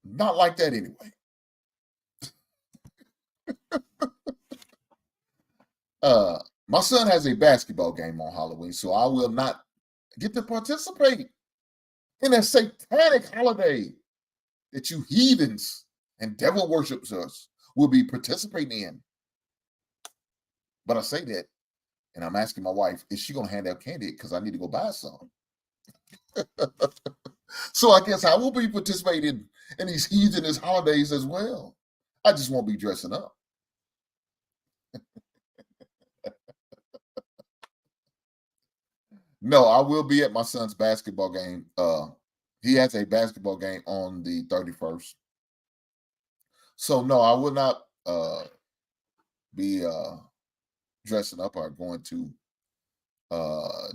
Not like that anyway. My son has a basketball game on Halloween, so I will not get to participate in a satanic holiday that you heathens and devil worshipers will be participating in. But I say that, and I'm asking my wife, is she going to hand out candy? Because I need to go buy some. So I guess I will be participating in these heathenist holidays as well. I just won't be dressing up. No, I will be at my son's basketball game. He has a basketball game on the 31st. So no, I will not be dressing up or going to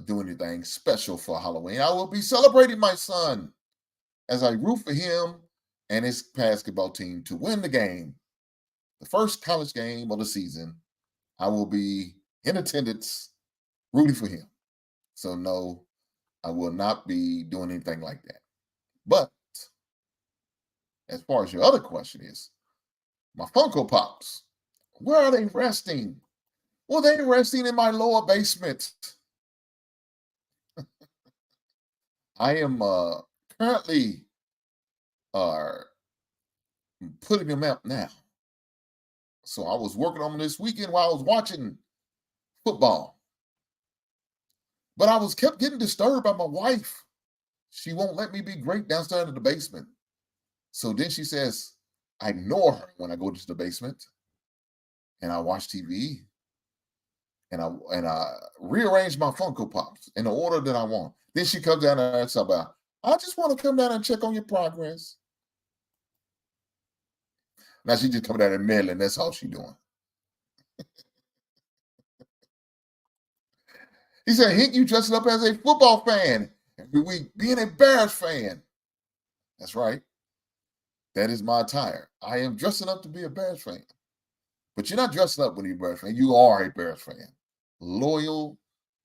do anything special for Halloween. I will be celebrating my son as I root for him and his basketball team to win the game. The first college game of the season. I will be in attendance rooting for him. So no, I will not be doing anything like that. But as far as your other question is, my Funko Pops, where are they resting? Well, they're resting in my lower basement. I am currently putting them up now. So I was working on them this weekend while I was watching football. But I was kept getting disturbed by my wife. She won't let me be great downstairs in the basement. So then she says, I ignore her when I go to the basement and I watch TV and I rearrange my Funko Pops in the order that I want. Then she comes down and asks about, I just want to come down and check on your progress. Now she just coming down and meddling. That's all she doing. He said, Hink, you dressing up as a football fan every week, being a Bears fan. That's right. That is my attire. I am dressing up to be a Bears fan. But you're not dressing up when you're a Bears fan. You are a Bears fan. Loyal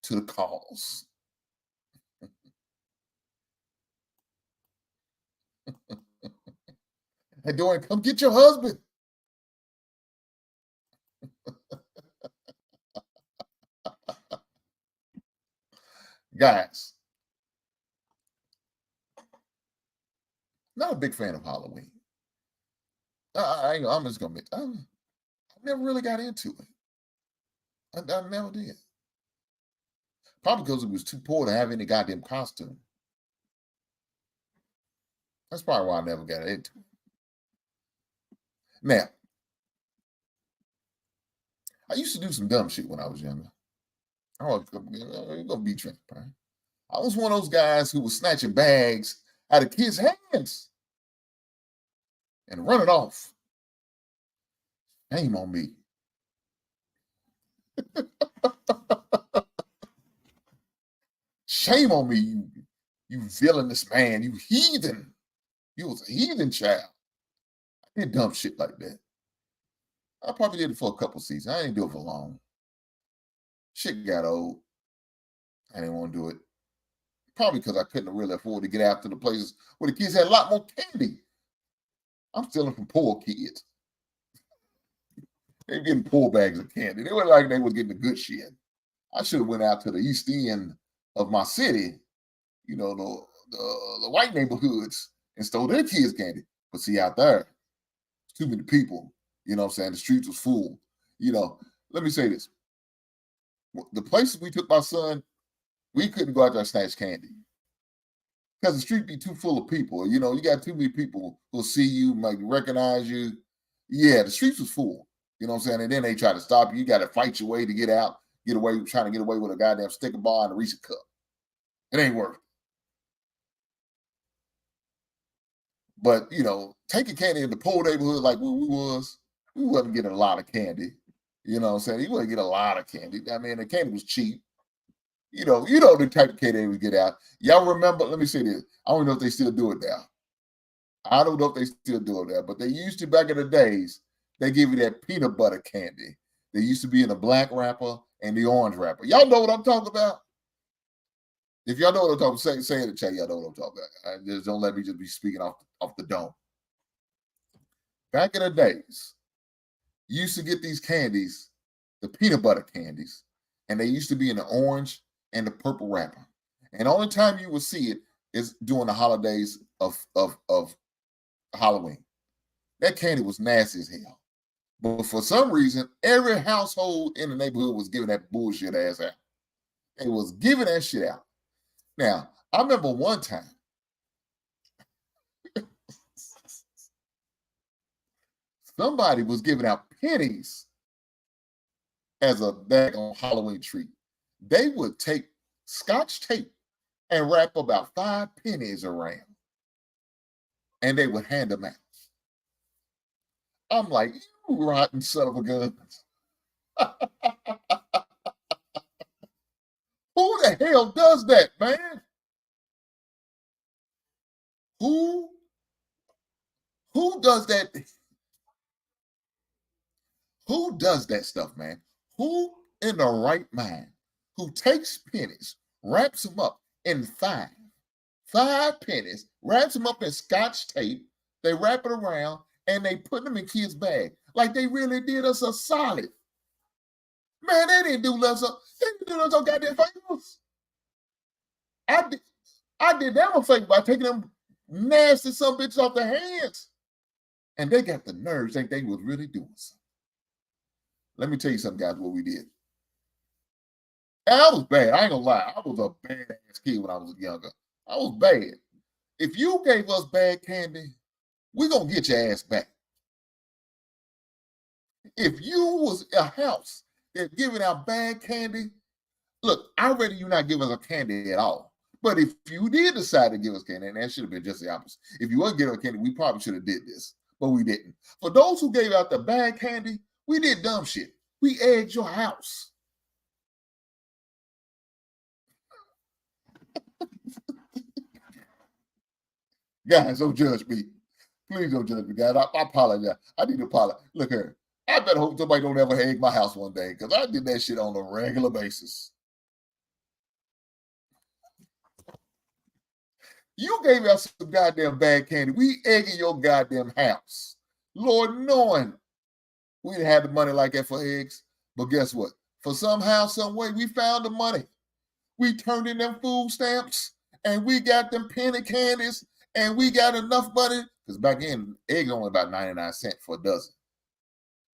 to the cause. Hey, Dorian, come get your husband. Guys, not a big fan of Halloween. I'm just going to admit, I never really got into it. I never did. Probably because it was too poor to have any goddamn costume. That's probably why I never got into it. Now, I used to do some dumb shit when I was younger. I was going to be transparent. I was one of those guys who was snatching bags out of kids' hands and running off. Shame on me. Shame on me, you villainous man, you heathen. You was a heathen child. I did dumb shit like that. I probably did it for a couple seasons. I didn't do it for long. Shit got old. I didn't want to do it. Probably because I couldn't really afford to get out to the places where the kids had a lot more candy. I'm stealing from poor kids. They were getting poor bags of candy. They were like they was getting the good shit. I should have went out to the east end of my city, you know, the white neighborhoods and stole their kids' candy. But see, out there, too many people. You know what I'm saying? The streets was full. You know, let me say this. The places we took my son, we couldn't go out there and snatch candy. Because the street be too full of people. You know, you got too many people who'll see you, might recognize you. Yeah, the streets was full. You know what I'm saying? And then they try to stop you. You got to fight your way to get out, get away, trying to get away with a goddamn sticker bar and a Reese's cup. It ain't worth it. But, you know, taking candy in the poor neighborhood like we wasn't getting a lot of candy. You know what I'm saying? You wouldn't get a lot of candy. I mean, the candy was cheap. You know the type of candy they would get out. Y'all remember, let me say this. I don't know if they still do it now. I don't know if they still do it now, but they used to back in the days, they give you that peanut butter candy. They used to be in the black wrapper and the orange wrapper. Y'all know what I'm talking about? If y'all know what I'm talking about, say in the chat, y'all know what I'm talking about. Just don't let me just be speaking off the dome. Back in the days, you used to get these candies, the peanut butter candies, and they used to be in the orange and the purple wrapper. And the only time you would see it is during the holidays of Halloween. That candy was nasty as hell. But for some reason, every household in the neighborhood was giving that bullshit ass out. They was giving that shit out. Now, I remember one time, somebody was giving out pennies as a bag on Halloween treat. They would take Scotch tape and wrap about 5 pennies around, and they would hand them out. I'm like, you rotten son of a gun. Who the hell does that, man? Who does that? Who does that stuff, man? Who in the right mind who takes pennies, wraps them up in 5 pennies, wraps them up in Scotch tape, they wrap it around, and they put them in kids' bags like they really did us a solid. Man, they didn't do nothing. They didn't do nothing goddamn favors. I did them a favor by taking them nasty some bitches off their hands. And they got the nerves, think they was really doing something. Let me tell you something, guys, what we did. And I was bad. I ain't gonna lie. I was a bad-ass kid when I was younger. I was bad. If you gave us bad candy, we're gonna get your ass back. If you was a house that giving out bad candy, look, I'd rather you not give us a candy at all. But if you did decide to give us candy, and that should have been just the opposite. If you wasn't giving us candy, we probably should have did this, but we didn't. For those who gave out the bad candy, we did dumb shit. We egged your house. Guys, don't judge me. Please don't judge me, guys. I apologize. I need to apologize. Look here. I better hope somebody don't ever egg my house one day, because I did that shit on a regular basis. You gave us some goddamn bad candy. We egging your goddamn house. Lord knowing we didn't have the money like that for eggs. But guess what? For somehow, some way, we found the money. We turned in them food stamps, and we got them penny candies, and we got enough money. Because back then, eggs only about 99 cents for a dozen.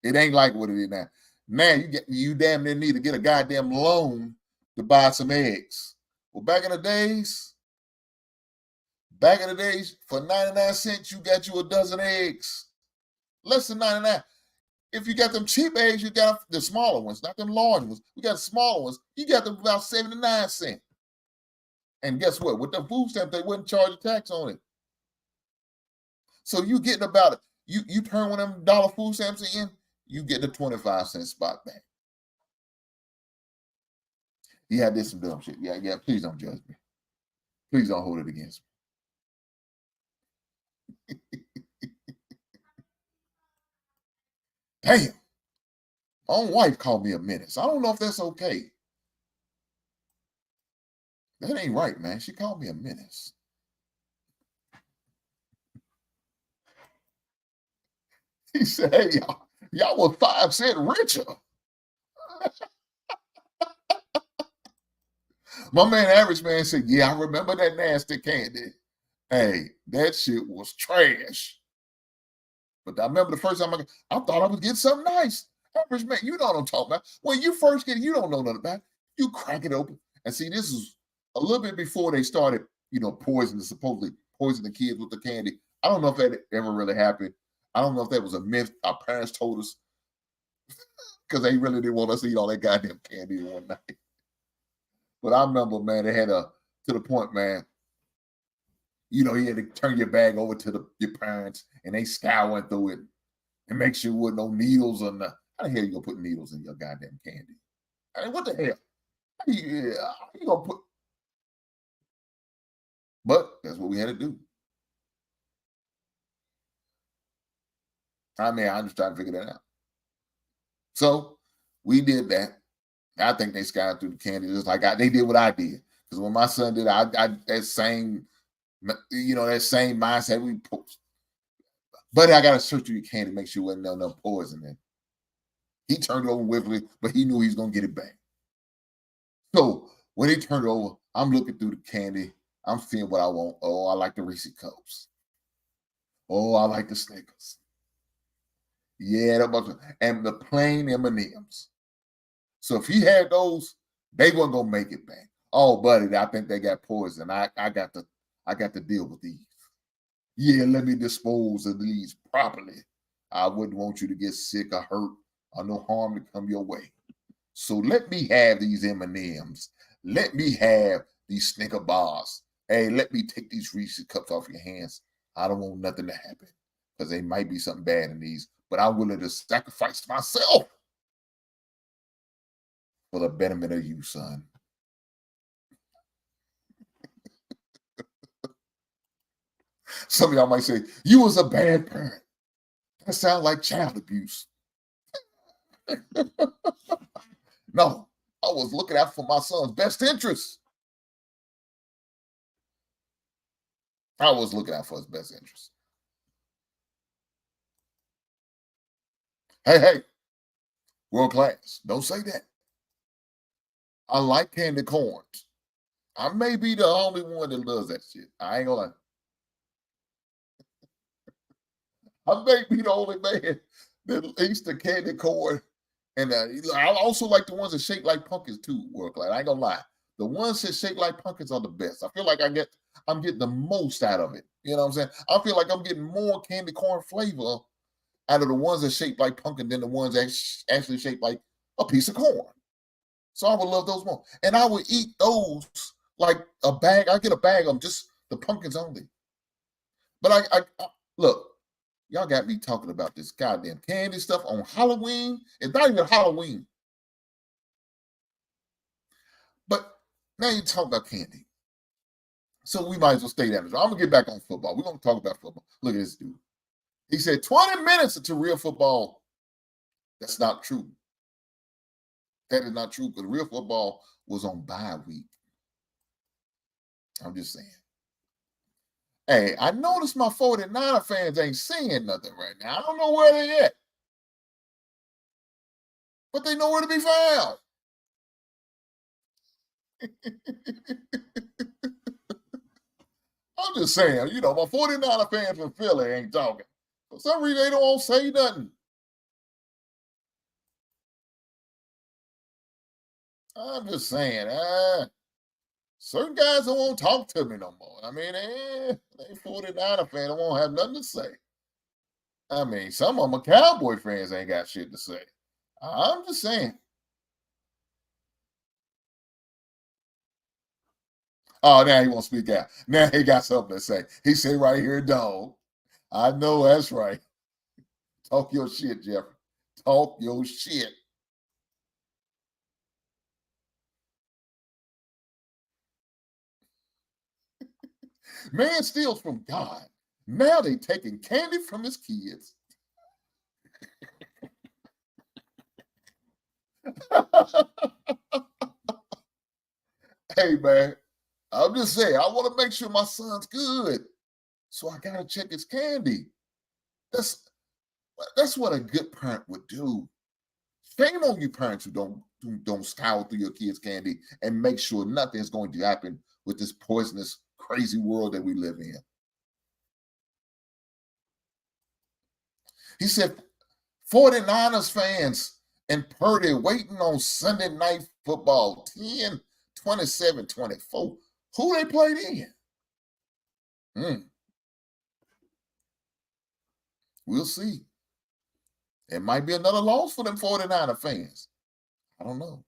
It ain't like what it is now. Now you damn near need to get a goddamn loan to buy some eggs. Well, back in the days, for 99 cents, you got you a dozen eggs. Less than 99. If you got them cheap eggs, you got the smaller ones, not them large ones. You got the smaller ones. You got them about 79 cents. And guess what? With the food stamp, they wouldn't charge a tax on it. So you getting about it. You turn one of them dollar food stamps in, you get the 25-cent spot back. Yeah, I did some dumb shit. Yeah, please don't judge me. Please don't hold it against me. Damn. My own wife called me a menace. I don't know if that's okay. That ain't right, man. She called me a menace. He said, hey, y'all was 5 cents richer. My man, Average Man, said, yeah, I remember that nasty candy. Hey, that shit was trash. But I remember the first time I thought I was getting something nice. Average Man, you know what I'm talking about. When you first get it, you don't know nothing about it. You crack it open. And see, this is a little bit before they started, supposedly poisoning kids with the candy. I don't know if that ever really happened. I don't know if that was a myth our parents told us because they really didn't want us to eat all that goddamn candy in one night. But I remember, man, they had to the point, man, you had to turn your bag over to your parents and they scouring through it and make sure there wasn't no needles or nothing. How the hell you gonna put needles in your goddamn candy? I mean, what the hell? How you gonna put? But that's what we had to do. I mean, I'm just trying to figure that out. So we did that. I think they scoured through the candy just like they did what I did. Because when my son did, I that same mindset we put. Buddy, I got to search through your candy, make sure there wasn't no poison in it. He turned it over wiggly, but he knew he was going to get it back. So when he turned it over, I'm looking through the candy. I'm seeing what I want. Oh, I like the Reese's Cups. Oh, I like the Snickers. Yeah, and the plain M&Ms. So if he had those, they weren't going to make it back. Oh, buddy, I think they got poison. I got to deal with these. Yeah, let me dispose of these properly. I wouldn't want you to get sick or hurt or no harm to come your way. So let me have these M&Ms. Let me have these Snicker bars. Hey, let me take these Reese's Cups off your hands. I don't want nothing to happen because there might be something bad in these, but I'm willing to sacrifice myself for the betterment of you, son. Some of y'all might say, you was a bad parent. That sounds like child abuse. No, I was looking out for my son's best interest. I was looking out for his best interest. Hey, world class. Don't say that. I like candy corns. I may be the only one that loves that shit. I ain't gonna lie. I may be the only man that eats the candy corn. And I also like the ones that shake like pumpkins too, work like. I ain't gonna lie. The ones that shake like pumpkins are the best. I feel like I'm getting the most out of it. You know what I'm saying? I feel like I'm getting more candy corn flavor out of the ones that shape like pumpkin than the ones that actually shape like a piece of corn. So I would love those more. And I would eat those like a bag. I get a bag of them, just the pumpkins only. But I look, y'all got me talking about this goddamn candy stuff on Halloween. It's not even Halloween. But now you talk about candy. So we might as well stay down. I'm going to get back on football. We're going to talk about football. Look at this dude. He said 20 minutes into real football. That's not true. That is not true because real football was on bye week. I'm just saying. Hey, I noticed my 49er fans ain't saying nothing right now. I don't know where they at. But they know where to be found. I'm just saying, my 49er fans from Philly ain't talking. For some reason, they don't want to say nothing. I'm just saying, certain guys don't want to talk to me no more. I mean, they 49er fans don't want to have nothing to say. I mean, some of them Cowboy fans ain't got shit to say. I'm just saying. Oh, now he won't speak out. Now he got something to say. He said right here, dog. I know that's right. Talk your shit, Jeffrey. Talk your shit. Man steals from God. Now they taking candy from his kids. Hey, man. I'm just saying, I want to make sure my son's good. So I got to check his candy. That's what a good parent would do. Shame on you parents who don't scour through your kids' candy and make sure nothing's going to happen with this poisonous, crazy world that we live in. He said, 49ers fans and Purdy waiting on Sunday night football, 10, 27, 24. Who they played in? We'll see. It might be another loss for them 49er fans. I don't know.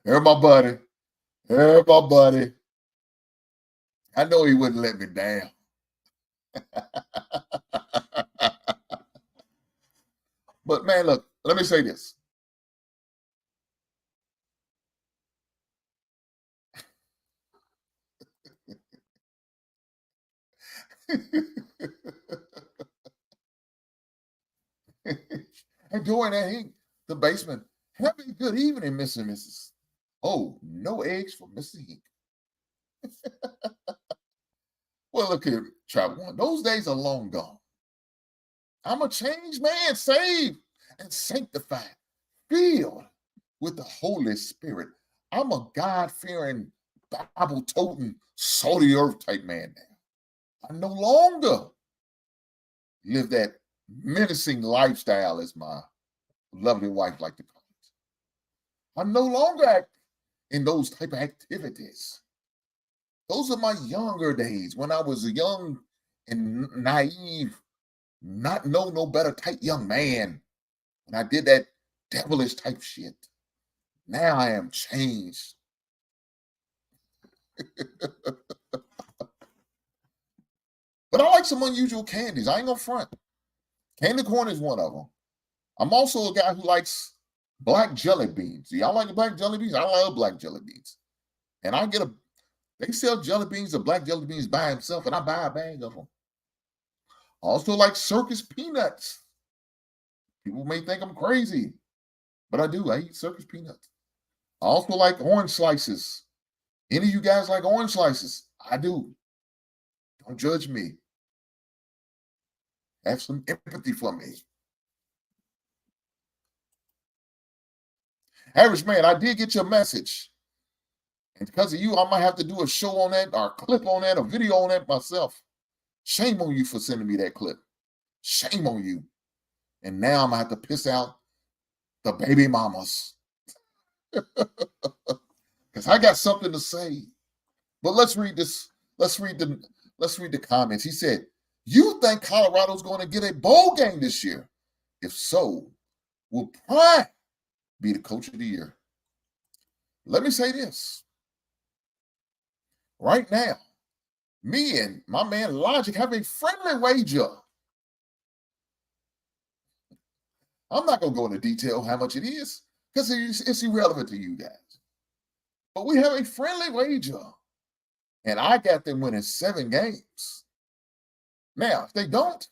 Here's my buddy. I know he wouldn't let me down. But, man, look, let me say this. And during that, the basement, have a good evening, Mr. and Mrs. Oh, no eggs for Mr. Hink. Well, look here, Travel One. Those days are long gone. I'm a changed man, saved and sanctified, filled with the Holy Spirit. I'm a God-fearing, Bible-toting, salt-of-the-earth type man now. I no longer live that menacing lifestyle, as my lovely wife like to call it. I'm no longer act in those type of activities. Those are my younger days when I was a young and naive, not know no better type young man. When I did that devilish type shit. Now I am changed. But I like some unusual candies. I ain't gonna front. Candy corn is one of them. I'm also a guy who likes black jelly beans. Do y'all like the black jelly beans? I love black jelly beans. And they sell jelly beans or black jelly beans by himself, and I buy a bag of them. I also like circus peanuts. People may think I'm crazy, but I do. I eat circus peanuts. I also like orange slices. Any of you guys like orange slices? I do. Don't judge me. Have some empathy for me. Average man, I did get your message. And because of you, I might have to do a show on that, or a clip on that, a video on that myself. Shame on you for sending me that clip. Shame on you. And now I'm going to have to piss out the baby mamas. Because I got something to say. But let's read this. Let's read the comments. He said, you think Colorado's going to get a bowl game this year? If so, will Prime be the coach of the year? Let me say this. Right now, me and my man Logic have a friendly wager. I'm not going to go into detail how much it is because it's irrelevant to you guys. But we have a friendly wager. And I got them winning 7 games. Now, if they don't,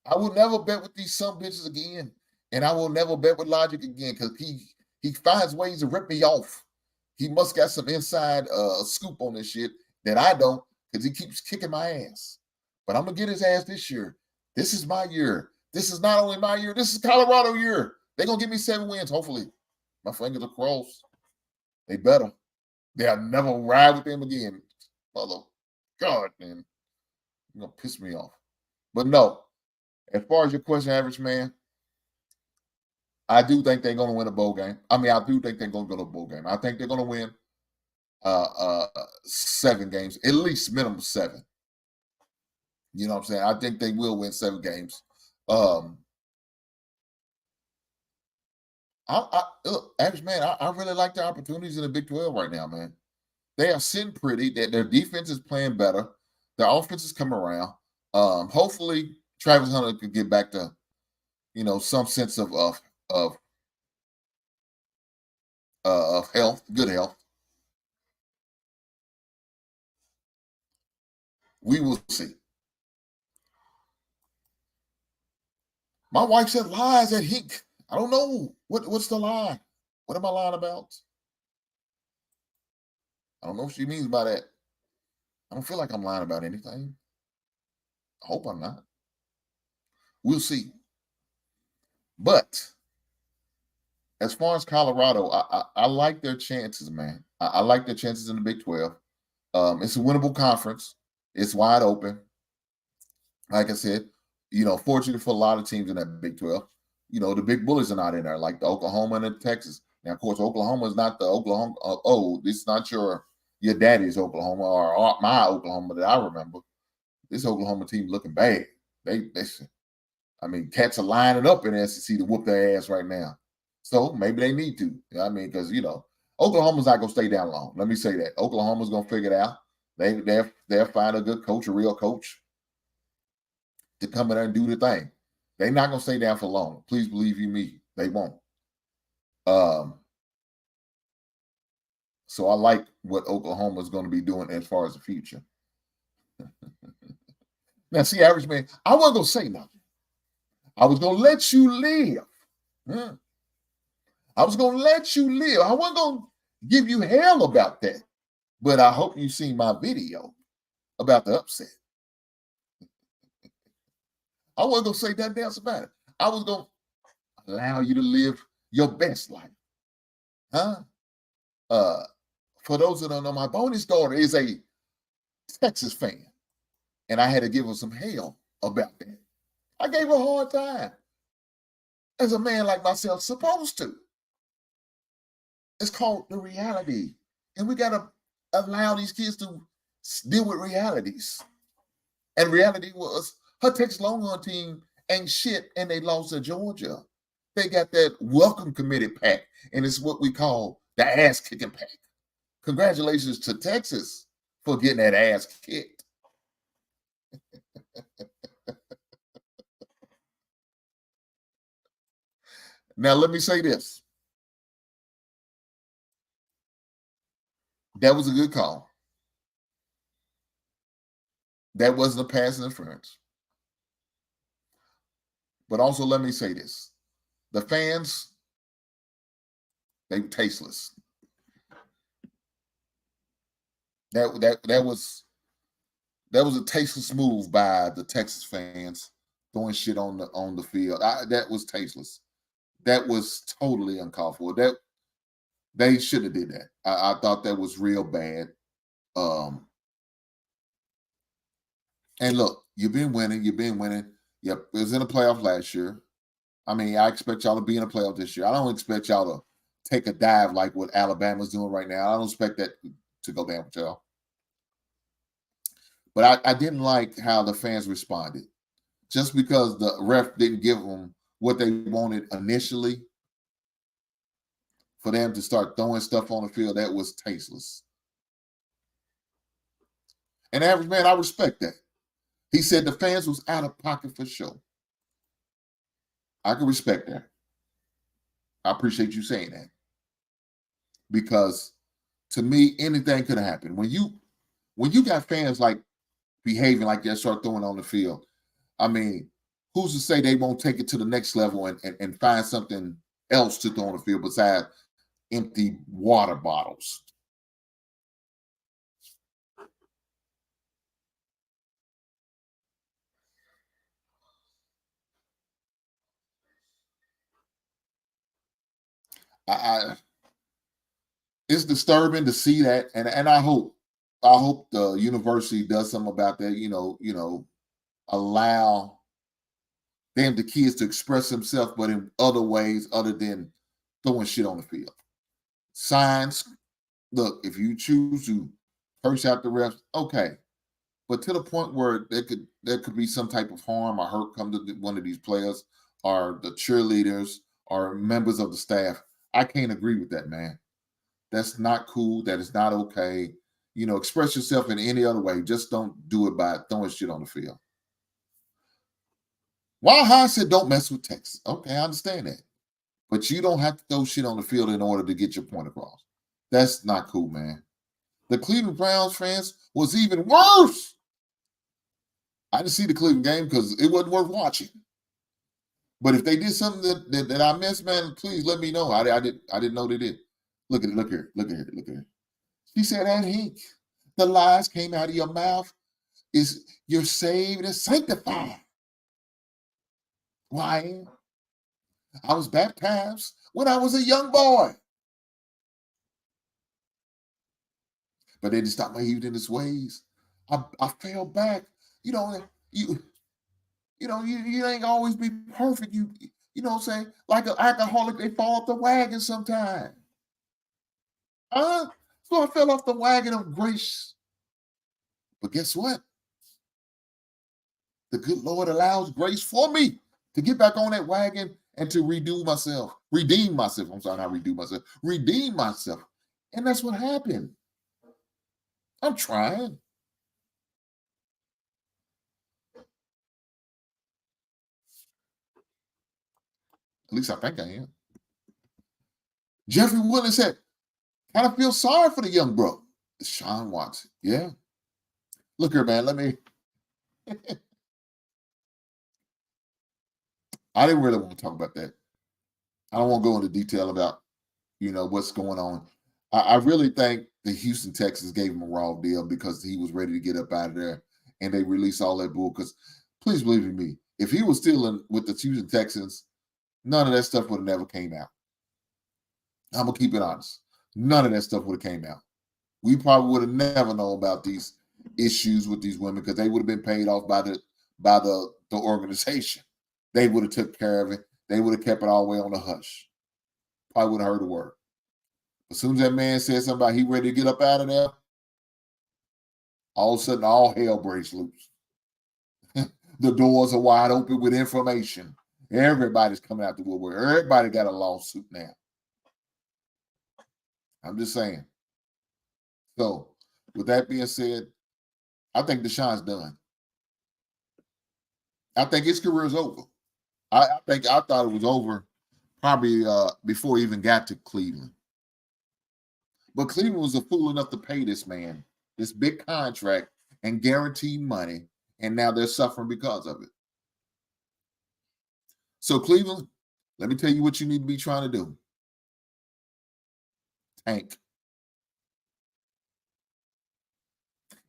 I will never bet with these some bitches again. And I will never bet with Logic again because he finds ways to rip me off. He must got some inside scoop on this shit that I don't because he keeps kicking my ass. But I'm going to get his ass this year. This is my year. This is not only my year. This is Colorado year. They're going to give me 7 wins, hopefully. My fingers are crossed. They better. They'll never ride with them again. Mother, God, man. You're going to piss me off. But no, as far as your question, average man, I do think they're going to win a bowl game. I mean, I do think they're going to go to a bowl game. I think they're going to win 7 games, at least minimum 7. You know what I'm saying? I think they will win 7 games. Look, average man, I really like the opportunities in the Big 12 right now, man. They are sitting pretty. Their defense is playing better. Their offense is coming around. Hopefully, Travis Hunter could get back to, some sense of health, good health. We will see. My wife said lies at Hink. I don't know. What's the lie? What am I lying about? I don't know what she means by that. I don't feel like I'm lying about anything. I hope I'm not. We'll see. But as far as Colorado, I like their chances, man. I like their chances in the Big 12. It's a winnable conference. It's wide open. Like I said, fortunately for a lot of teams in that Big 12, the big bullies are not in there, like the Oklahoma and the Texas. Now, of course, Oklahoma is not the Oklahoma. This is not your daddy's Oklahoma or my Oklahoma that I remember. This Oklahoma team looking bad. Cats are lining up in the SEC to whoop their ass right now. So maybe they need to. Because Oklahoma's not gonna stay down long. Let me say that. Oklahoma's gonna figure it out. They'll find a good coach, a real coach, to come in there and do the thing. They're not gonna stay down for long. Please believe you me, they won't. So I like what Oklahoma is going to be doing as far as the future. Now, see, average man, I wasn't going to say nothing. I was going to let you live. I was going to let you live. I wasn't going to give you hell about that. But I hope you've seen my video about the upset. I wasn't going to say nothing else about it. I was going to allow you to live your best life. For those that don't know, my bonus daughter is a Texas fan. And I had to give her some hell about that. I gave her a hard time. As a man like myself supposed to. It's called the reality. And we got to allow these kids to deal with realities. And reality was her Texas Longhorn team ain't shit and they lost to Georgia. They got that welcome committee pack. And it's what we call the ass kicking pack. Congratulations to Texas for getting that ass kicked. Now, let me say this. That was a good call. That wasn't a pass interference. But also, let me say this. The fans, they were tasteless. That was a tasteless move by the Texas fans throwing shit on the field. That was tasteless. That was totally uncalled for. They should have did that. I thought that was real bad. And look, you've been winning. Yep, it was in the playoff last year. I mean, I expect y'all to be in the playoff this year. I don't expect y'all to take a dive like what Alabama's doing right now. I don't expect that to go down with y'all. But I didn't like how the fans responded. Just because the ref didn't give them what they wanted initially, for them to start throwing stuff on the field, that was tasteless. And average man, I respect that. He said the fans was out of pocket for sure. I can respect that. I appreciate you saying that. Because to me, anything could have happened. When you got fans like behaving like they start throwing on the field, I mean, who's to say they won't take it to the next level and find something else to throw on the field besides empty water bottles? It's disturbing to see that, and I hope the university does something about that. Allow the kids to express themselves, but in other ways other than throwing shit on the field. Signs. Look, if you choose to curse out the refs, okay, but to the point where there could be some type of harm or hurt come to one of these players or the cheerleaders or members of the staff, I can't agree with that, man. That's not cool. That is not okay. Express yourself in any other way. Just don't do it by throwing shit on the field. Wild High said, don't mess with Texas. Okay, I understand that. But you don't have to throw shit on the field in order to get your point across. That's not cool, man. The Cleveland Browns fans was even worse. I didn't see the Cleveland game because it wasn't worth watching. But if they did something that I missed, man, please let me know. I didn't know they did. Look at it. Look here. She said, and Hank, the lies came out of your mouth is you're saved and sanctified. Why? I was baptized when I was a young boy. But they didn't stop my youth in his ways. I fell back. You ain't always be perfect. You know what I'm saying? Like an alcoholic, they fall off the wagon sometime. So I fell off the wagon of grace. But guess what? The good Lord allows grace for me to get back on that wagon and to redeem myself. I'm sorry, not redo myself. Redeem myself. And that's what happened. I'm trying. At least I think I am. Jeffrey Willis said, kind of feel sorry for the young bro. Sean Watson. Yeah. Look here, man. Let me. I didn't really want to talk about that. I don't want to go into detail about, what's going on. I really think the Houston Texans gave him a raw deal because he was ready to get up out of there, and they released all that bull. Because please believe me, if he was still with the Houston Texans, none of that stuff would have never came out. I'm going to keep it honest. None of that stuff would have came out. We probably would have never known about these issues with these women because they would have been paid off by the organization. They would have took care of it. They would have kept it all the way on the hush. Probably wouldn't have heard a word. As soon as that man said something about he ready to get up out of there, all of a sudden all hell breaks loose. The doors are wide open with information. Everybody's coming out the woodwork. Everybody got a lawsuit now. I'm just saying. So, with that being said, I think Deshaun's done. I think his career is over. I thought it was over probably before he even got to Cleveland. But Cleveland was a fool enough to pay this man this big contract and guarantee money, and now they're suffering because of it. So Cleveland, let me tell you what you need to be trying to do. Tank.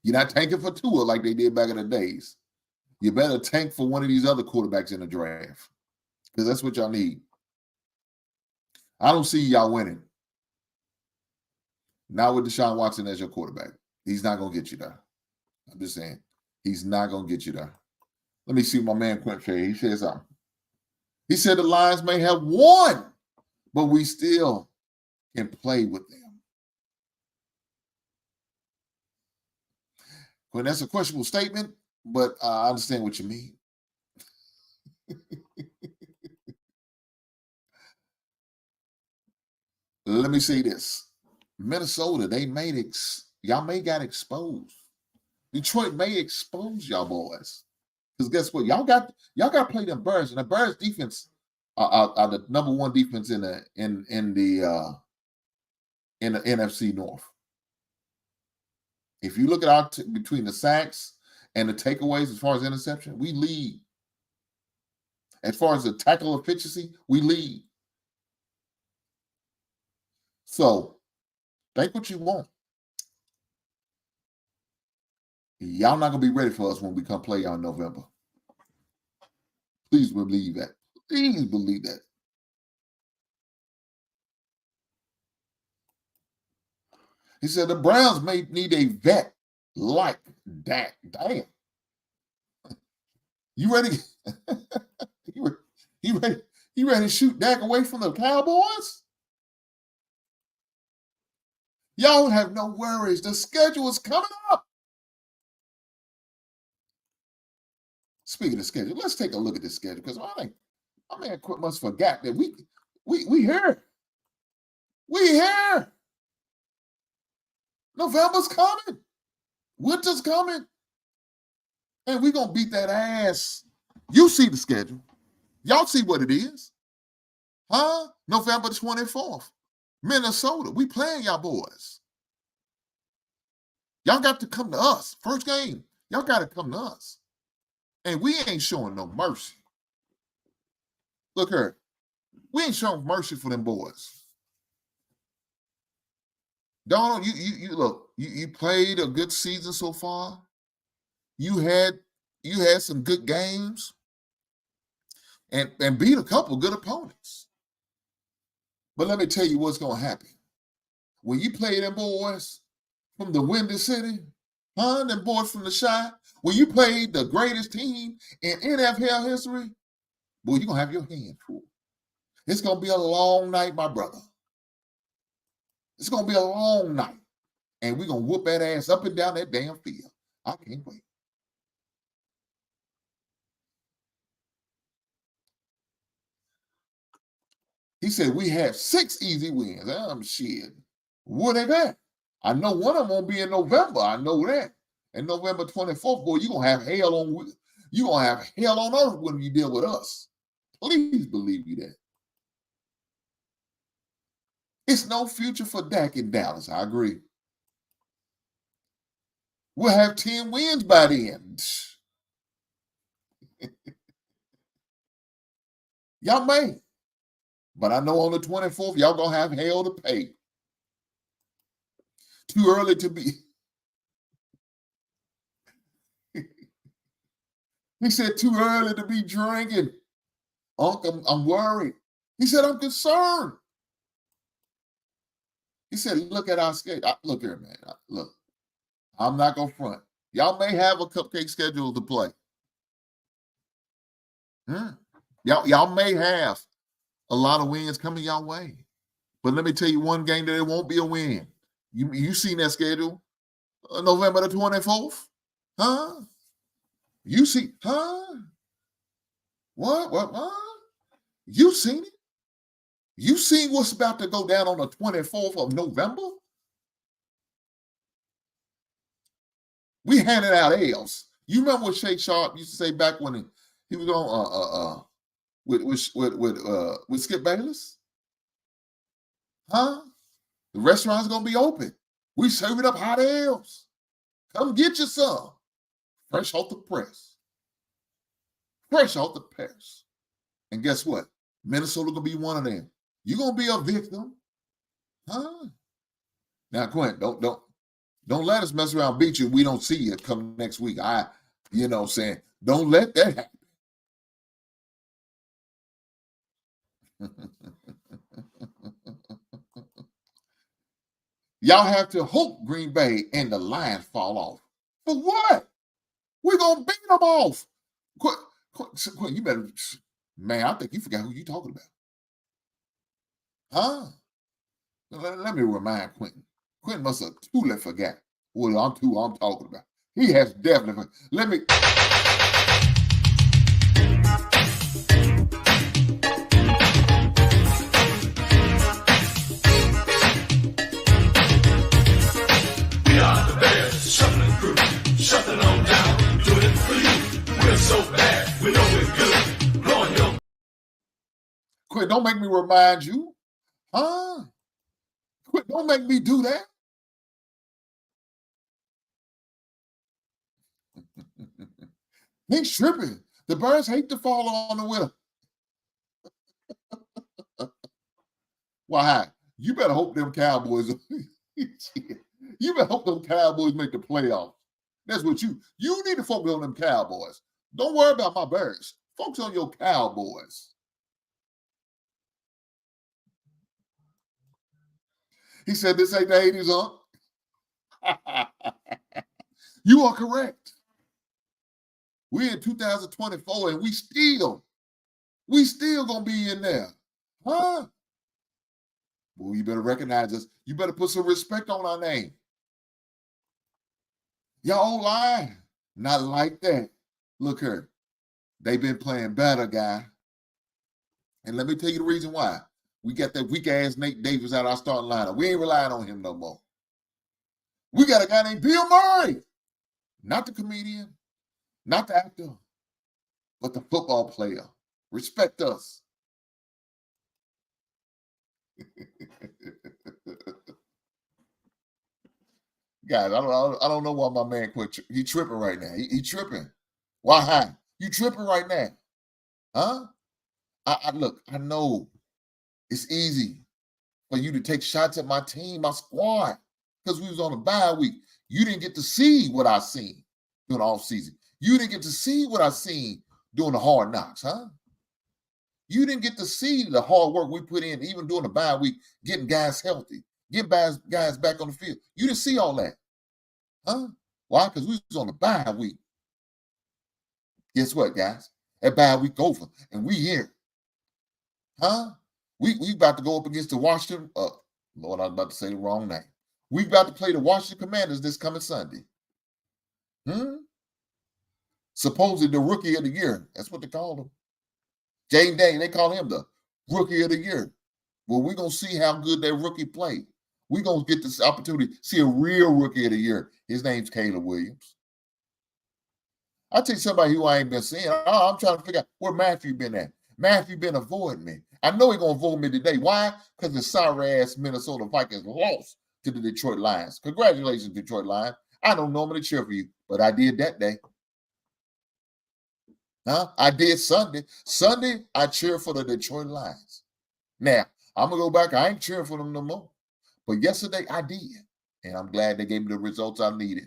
You're not tanking for Tua like they did back in the days. You better tank for one of these other quarterbacks in the draft because that's what y'all need. I don't see y'all winning. Not with Deshaun Watson as your quarterback. He's not going to get you there. I'm just saying. He's not going to get you there. Let me see what my man Quint said. He said something. He said the Lions may have won, but we still can play with them. Well, that's a questionable statement, but I understand what you mean. Let me say this. Minnesota, y'all may got exposed. Detroit may expose y'all boys. Because guess what? Y'all got to play them Bears, and the Bears defense are the number one defense in the NFC North. If you look at between the sacks and the takeaways as far as interception, we lead. As far as the tackle efficiency, we lead. So, think what you want. Y'all not going to be ready for us when we come play y'all in November. Please believe that. Please believe that. He said the Browns may need a vet like Dak. Damn. You ready? You ready to shoot Dak away from the Cowboys? Y'all have no worries. The schedule is coming up. Speaking of schedule, let's take a look at this schedule because my man Quint must forgot that we here. We here. November's coming. Winter's coming. And we're going to beat that ass. You see the schedule. Y'all see what it is. Huh? November 24th. Minnesota. We playing y'all boys. Y'all got to come to us. First game. Y'all got to come to us. And we ain't showing no mercy. Look here. We ain't showing mercy for them boys. Donald, you played a good season so far. You had some good games and beat a couple good opponents. But let me tell you what's going to happen. When you play them boys from the Windy City, them boys from the Chi, when you played the greatest team in NFL history, boy, you're going to have your hand full. It's going to be a long night, my brother. It's going to be a long night. And we're going to whoop that ass up and down that damn field. I can't wait. He said we have 6 easy wins. Shit. What they got? I know one of them won't be in November. I know that. And November 24th, boy, you're going to have hell on earth when you deal with us. Please believe me that. It's no future for Dak in Dallas. I agree. We'll have 10 wins by then. Y'all may. But I know on the 24th, y'all going to have hell to pay. Too early to be. He said, too early to be drinking. Uncle, I'm worried. He said, I'm concerned. He said, look at our schedule. Look here, man. Look, I'm not going to front. Y'all may have a cupcake schedule to play. Y'all may have a lot of wins coming y'all way. But let me tell you one game that it won't be a win. You seen that schedule? November the 24th? Huh? You see? Huh? What? You seen it? You seen what's about to go down on the 24th of November? We handed out L's. You remember what Shake Sharp used to say back when he was on with Skip Bayless? Huh? The restaurant's gonna be open. We serving up hot L's. Come get you some. Fresh off the press. Fresh off the press. And guess what? Minnesota gonna be one of them. You're gonna be a victim. Huh? Now, Quint, don't let us mess around and beat you. We don't see you come next week. Saying, don't let that happen. Y'all have to hope Green Bay and the Lions fall off. For what? We're going to beat them off. Quit, you better, man, I think you forgot who you talking about. Huh? Let me remind Quentin. Quentin must have totally forgot what I'm talking about. He has definitely. Let me. We are the Bears, shuffling crew, shuffling on down, doing it for you. We're so bad, we know we're good. Blowing your. Quentin, don't make me remind you. Huh? Quentin, don't make me do that. He's tripping. The Birds hate to fall on the winner. Why? You better hope them Cowboys. You better hope them Cowboys make the playoffs. That's what you need to focus on them Cowboys. Don't worry about my Birds. Focus on your Cowboys. He said this ain't the 80s, huh? You are correct. We're in 2024 and we still gonna be in there. Huh? Well, you better recognize us. You better put some respect on our name. Y'all lying. Not like that. Look here. They've been playing better, guy. And let me tell you the reason why. We got that weak-ass Nate Davis out our starting lineup. We ain't relying on him no more. We got a guy named Bill Murray. Not the comedian, not the actor, but the football player. Respect us. Guys, I don't know why my man quit. He tripping right now. He tripping. Why? You tripping right now? Huh? Look, I know it's easy for you to take shots at my team, my squad, because we was on a bye week. You didn't get to see what I seen during the offseason. You didn't get to see what I seen during the hard knocks, huh? You didn't get to see the hard work we put in, even during the bye week, getting guys healthy, getting guys back on the field. You didn't see all that, huh? Why? Because we was on the bye week. Guess what, guys? That bye week over, and we here, huh? We about to go up against the Washington. Lord, I was about to say the wrong name. We about to play the Washington Commanders this coming Sunday. Supposedly the rookie of the year. That's what they call him. Jaden Daniels, they call him the rookie of the year. Well, we're going to see how good that rookie played. We're going to get this opportunity to see a real rookie of the year. His name's Caleb Williams. I'll tell you somebody who I ain't been seeing. I'm trying to figure out where Matthew been at. Matthew been avoiding me. I know he's going to avoid me today. Why? Because the sorry-ass Minnesota Vikings lost to the Detroit Lions. Congratulations, Detroit Lions. I don't normally cheer for you, but I did that day. Huh? I did Sunday. Sunday, I cheer for the Detroit Lions. Now, I'm going to go back. I ain't cheering for them no more. But yesterday, I did. And I'm glad they gave me the results I needed.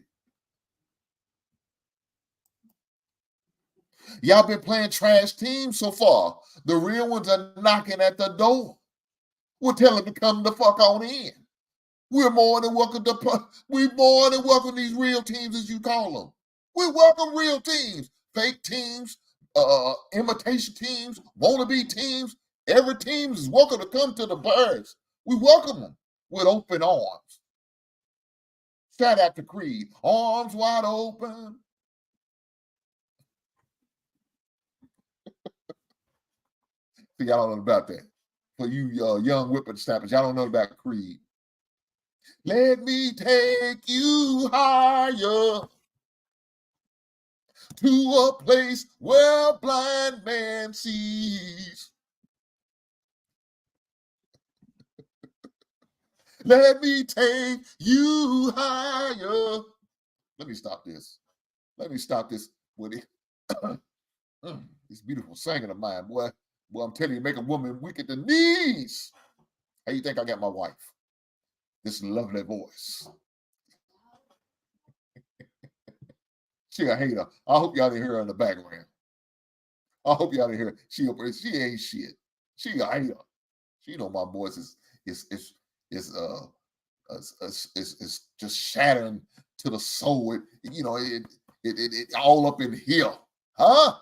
Y'all been playing trash teams so far. The real ones are knocking at the door. We're telling them to come the fuck on in. We're more than welcome these real teams, as you call them. We welcome real teams, fake teams, imitation teams, wannabe teams. Every team is welcome to come to the Birds. We welcome them with open arms. Shout out to Creed. Arms wide open. See, y'all don't know about that. For you young whippersnappers, y'all don't know about Creed. Let me take you higher to a place where a blind man sees. Let me take you higher. Let me stop this with it. This beautiful singing of mine, boy. Boy, I'm telling you, make a woman weak at the knees. How you think I got my wife? This lovely voice. She a hater. I hope y'all didn't hear her in the background. I hope y'all didn't hear her. She ain't shit. She a hater. She know my voice is it's just shattering to the soul. It all up in here, huh?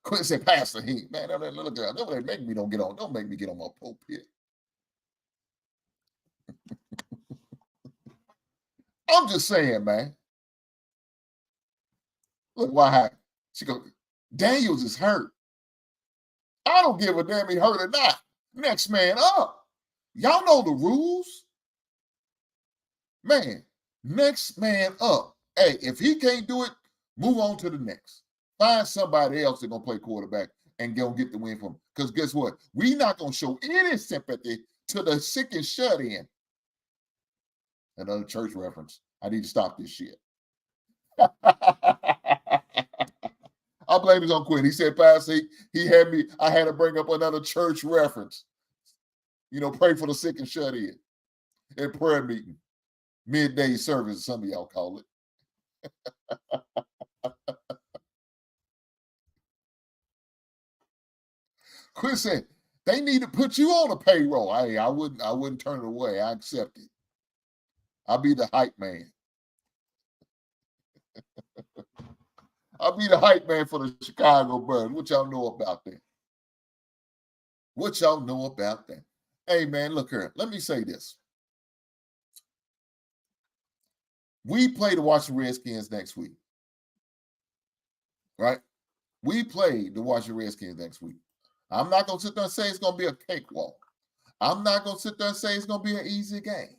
Quit say, Pastor Heat, man. Look at don't make me don't make me get on my pulpit. I'm just saying, man. Look, why she go, Daniels is hurt. I don't give a damn he hurt or not. Next man up. Y'all know the rules. Man, next man up. Hey, if he can't do it, move on to the next. Find somebody else that's going to play quarterback and go get the win from him. Because guess what? We're not going to show any sympathy to the sick and shut in. Another church reference. I need to stop this shit. I blame his on Quinn. He said, Pastor, he had me, I had to bring up another church reference. Pray for the sick and shut in. At prayer meeting. Midday service, some of y'all call it. Chris said, they need to put you on a payroll. I wouldn't turn it away. I accept it. I'll be the hype man. I'll be the hype man for the Chicago Bears. What y'all know about that? What y'all know about that? Hey, man, look here. Let me say this. We play the Washington Redskins next week. Right? We play the Washington Redskins next week. I'm not going to sit there and say it's going to be a cakewalk. I'm not going to sit there and say it's going to be an easy game.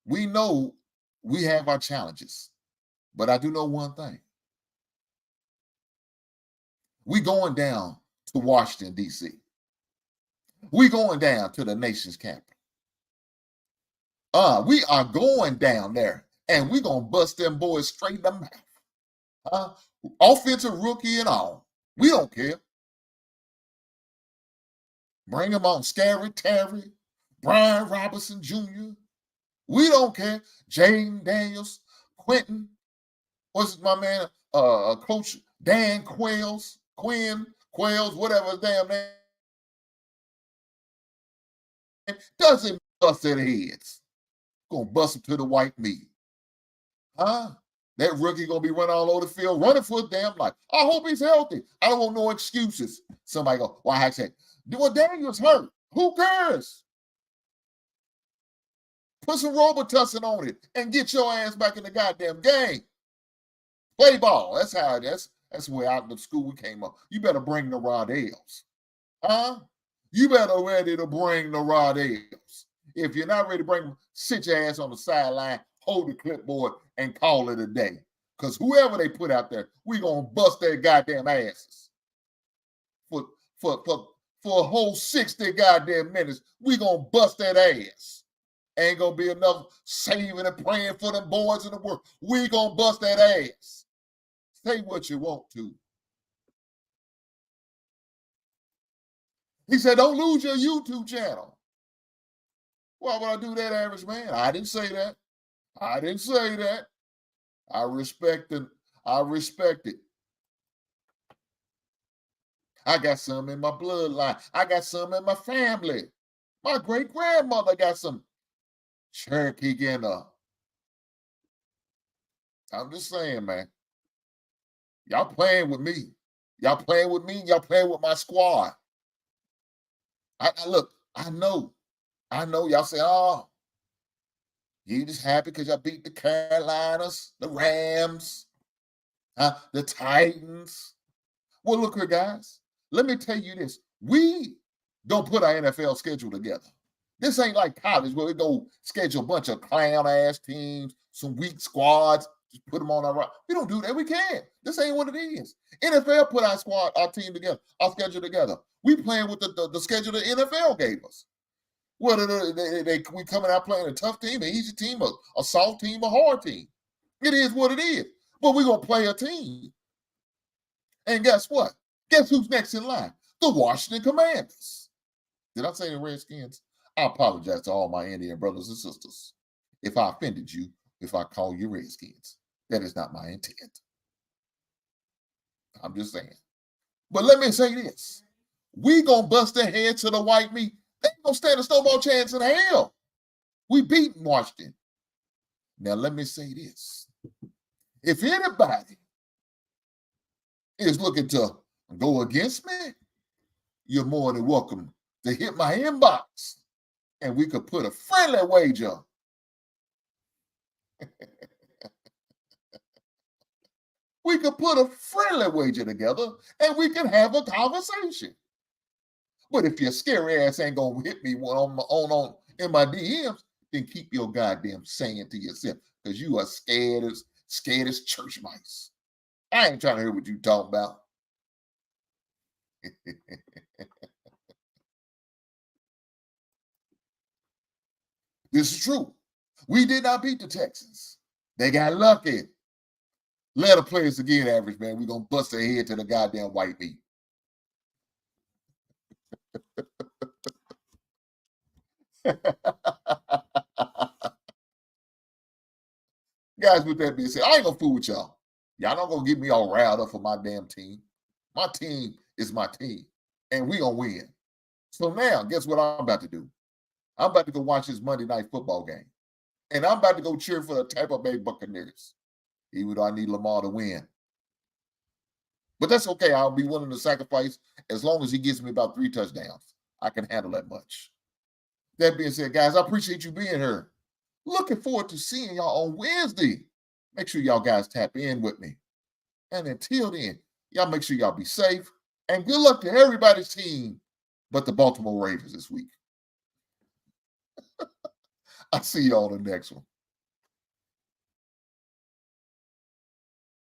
We know we have our challenges. But I do know one thing. We going down to Washington, D.C. We going down to the nation's capital. We are going down there, and we going to bust them boys straight in the mouth. Offensive rookie and all. We don't care. Bring them on. Scary Terry, Brian Robinson Jr. We don't care. Jaden Daniels, Quentin, what's my man? Coach Dan Quinn, whatever his damn name. Doesn't bust their heads. Gonna bust them to the white meat. Huh? That rookie gonna be running all over the field, running for his damn life. I hope he's healthy. I don't want no excuses. Somebody go, why I say, well, Daniel's hurt. Who cares? Put some Robitussin on it and get your ass back in the goddamn game. Play ball. That's how it is. That's the way out of the school we came up. You better bring the Rodells. Huh? You better ready to bring the Rodells. If you're not ready to bring them, sit your ass on the sideline, hold the clipboard, and call it a day. Because whoever they put out there, we going to bust their goddamn asses. For a whole 60 goddamn minutes, we going to bust that ass. Ain't going to be enough saving and praying for them boys in the world. We going to bust that ass. Say what you want to. He said, don't lose your YouTube channel. Why would I do that, average man? I didn't say that. I didn't say that. I respect it. I respect it. I got some in my bloodline. I got some in my family. My great-grandmother got some Cherokee in her. I'm just saying, man. Y'all playing with me. Y'all playing with me. Y'all playing with my squad. Look, I know. Y'all say, oh, you just happy because y'all beat the Carolinas, the Rams, the Titans. Well, look here, guys. Let me tell you this. We don't put our NFL schedule together. This ain't like college where we go schedule a bunch of clown-ass teams, some weak squads, just put them on our roster. We don't do that. We can't. This ain't what it is. NFL put our team together, our schedule together. We playing with the schedule the NFL gave us. Whether we coming out playing a tough team, an easy team, a soft team, a hard team. It is what it is. But we're going to play a team. And guess what? Guess who's next in line? The Washington Commanders. Did I say the Redskins? I apologize to all my Indian brothers and sisters if I offended you, if I call you Redskins. That is not my intent. I'm just saying. But let me say this. We gonna bust their head to the white meat. They gonna stand a snowball chance in hell. We beating Washington. Now let me say this. If anybody is looking to go against me, you're more than welcome to hit my inbox and we could put a friendly wager. We could put a friendly wager together and we can have a conversation. But if your scary ass ain't gonna hit me on in my DMs, then keep your goddamn saying to yourself, because you are scared as church mice. I ain't trying to hear what you talking about. This is true. We did not beat the Texans. They got lucky. Let them play us again, average man. We're going to bust their head to the goddamn white meat. Guys, with that being said, I ain't going to fool with y'all. Y'all not going to get me all riled up for my damn team. My team is my team, and we going to win. So now, guess what I'm about to do? I'm about to go watch this Monday night football game, and I'm about to go cheer for the Tampa Bay Buccaneers, even though I need Lamar to win. But that's okay. I'll be willing to sacrifice as long as he gives me about 3 touchdowns. I can handle that much. That being said, guys, I appreciate you being here. Looking forward to seeing y'all on Wednesday. Make sure y'all guys tap in with me. And until then, y'all make sure y'all be safe. And good luck to everybody's team but the Baltimore Ravens this week. I'll see y'all on the next one.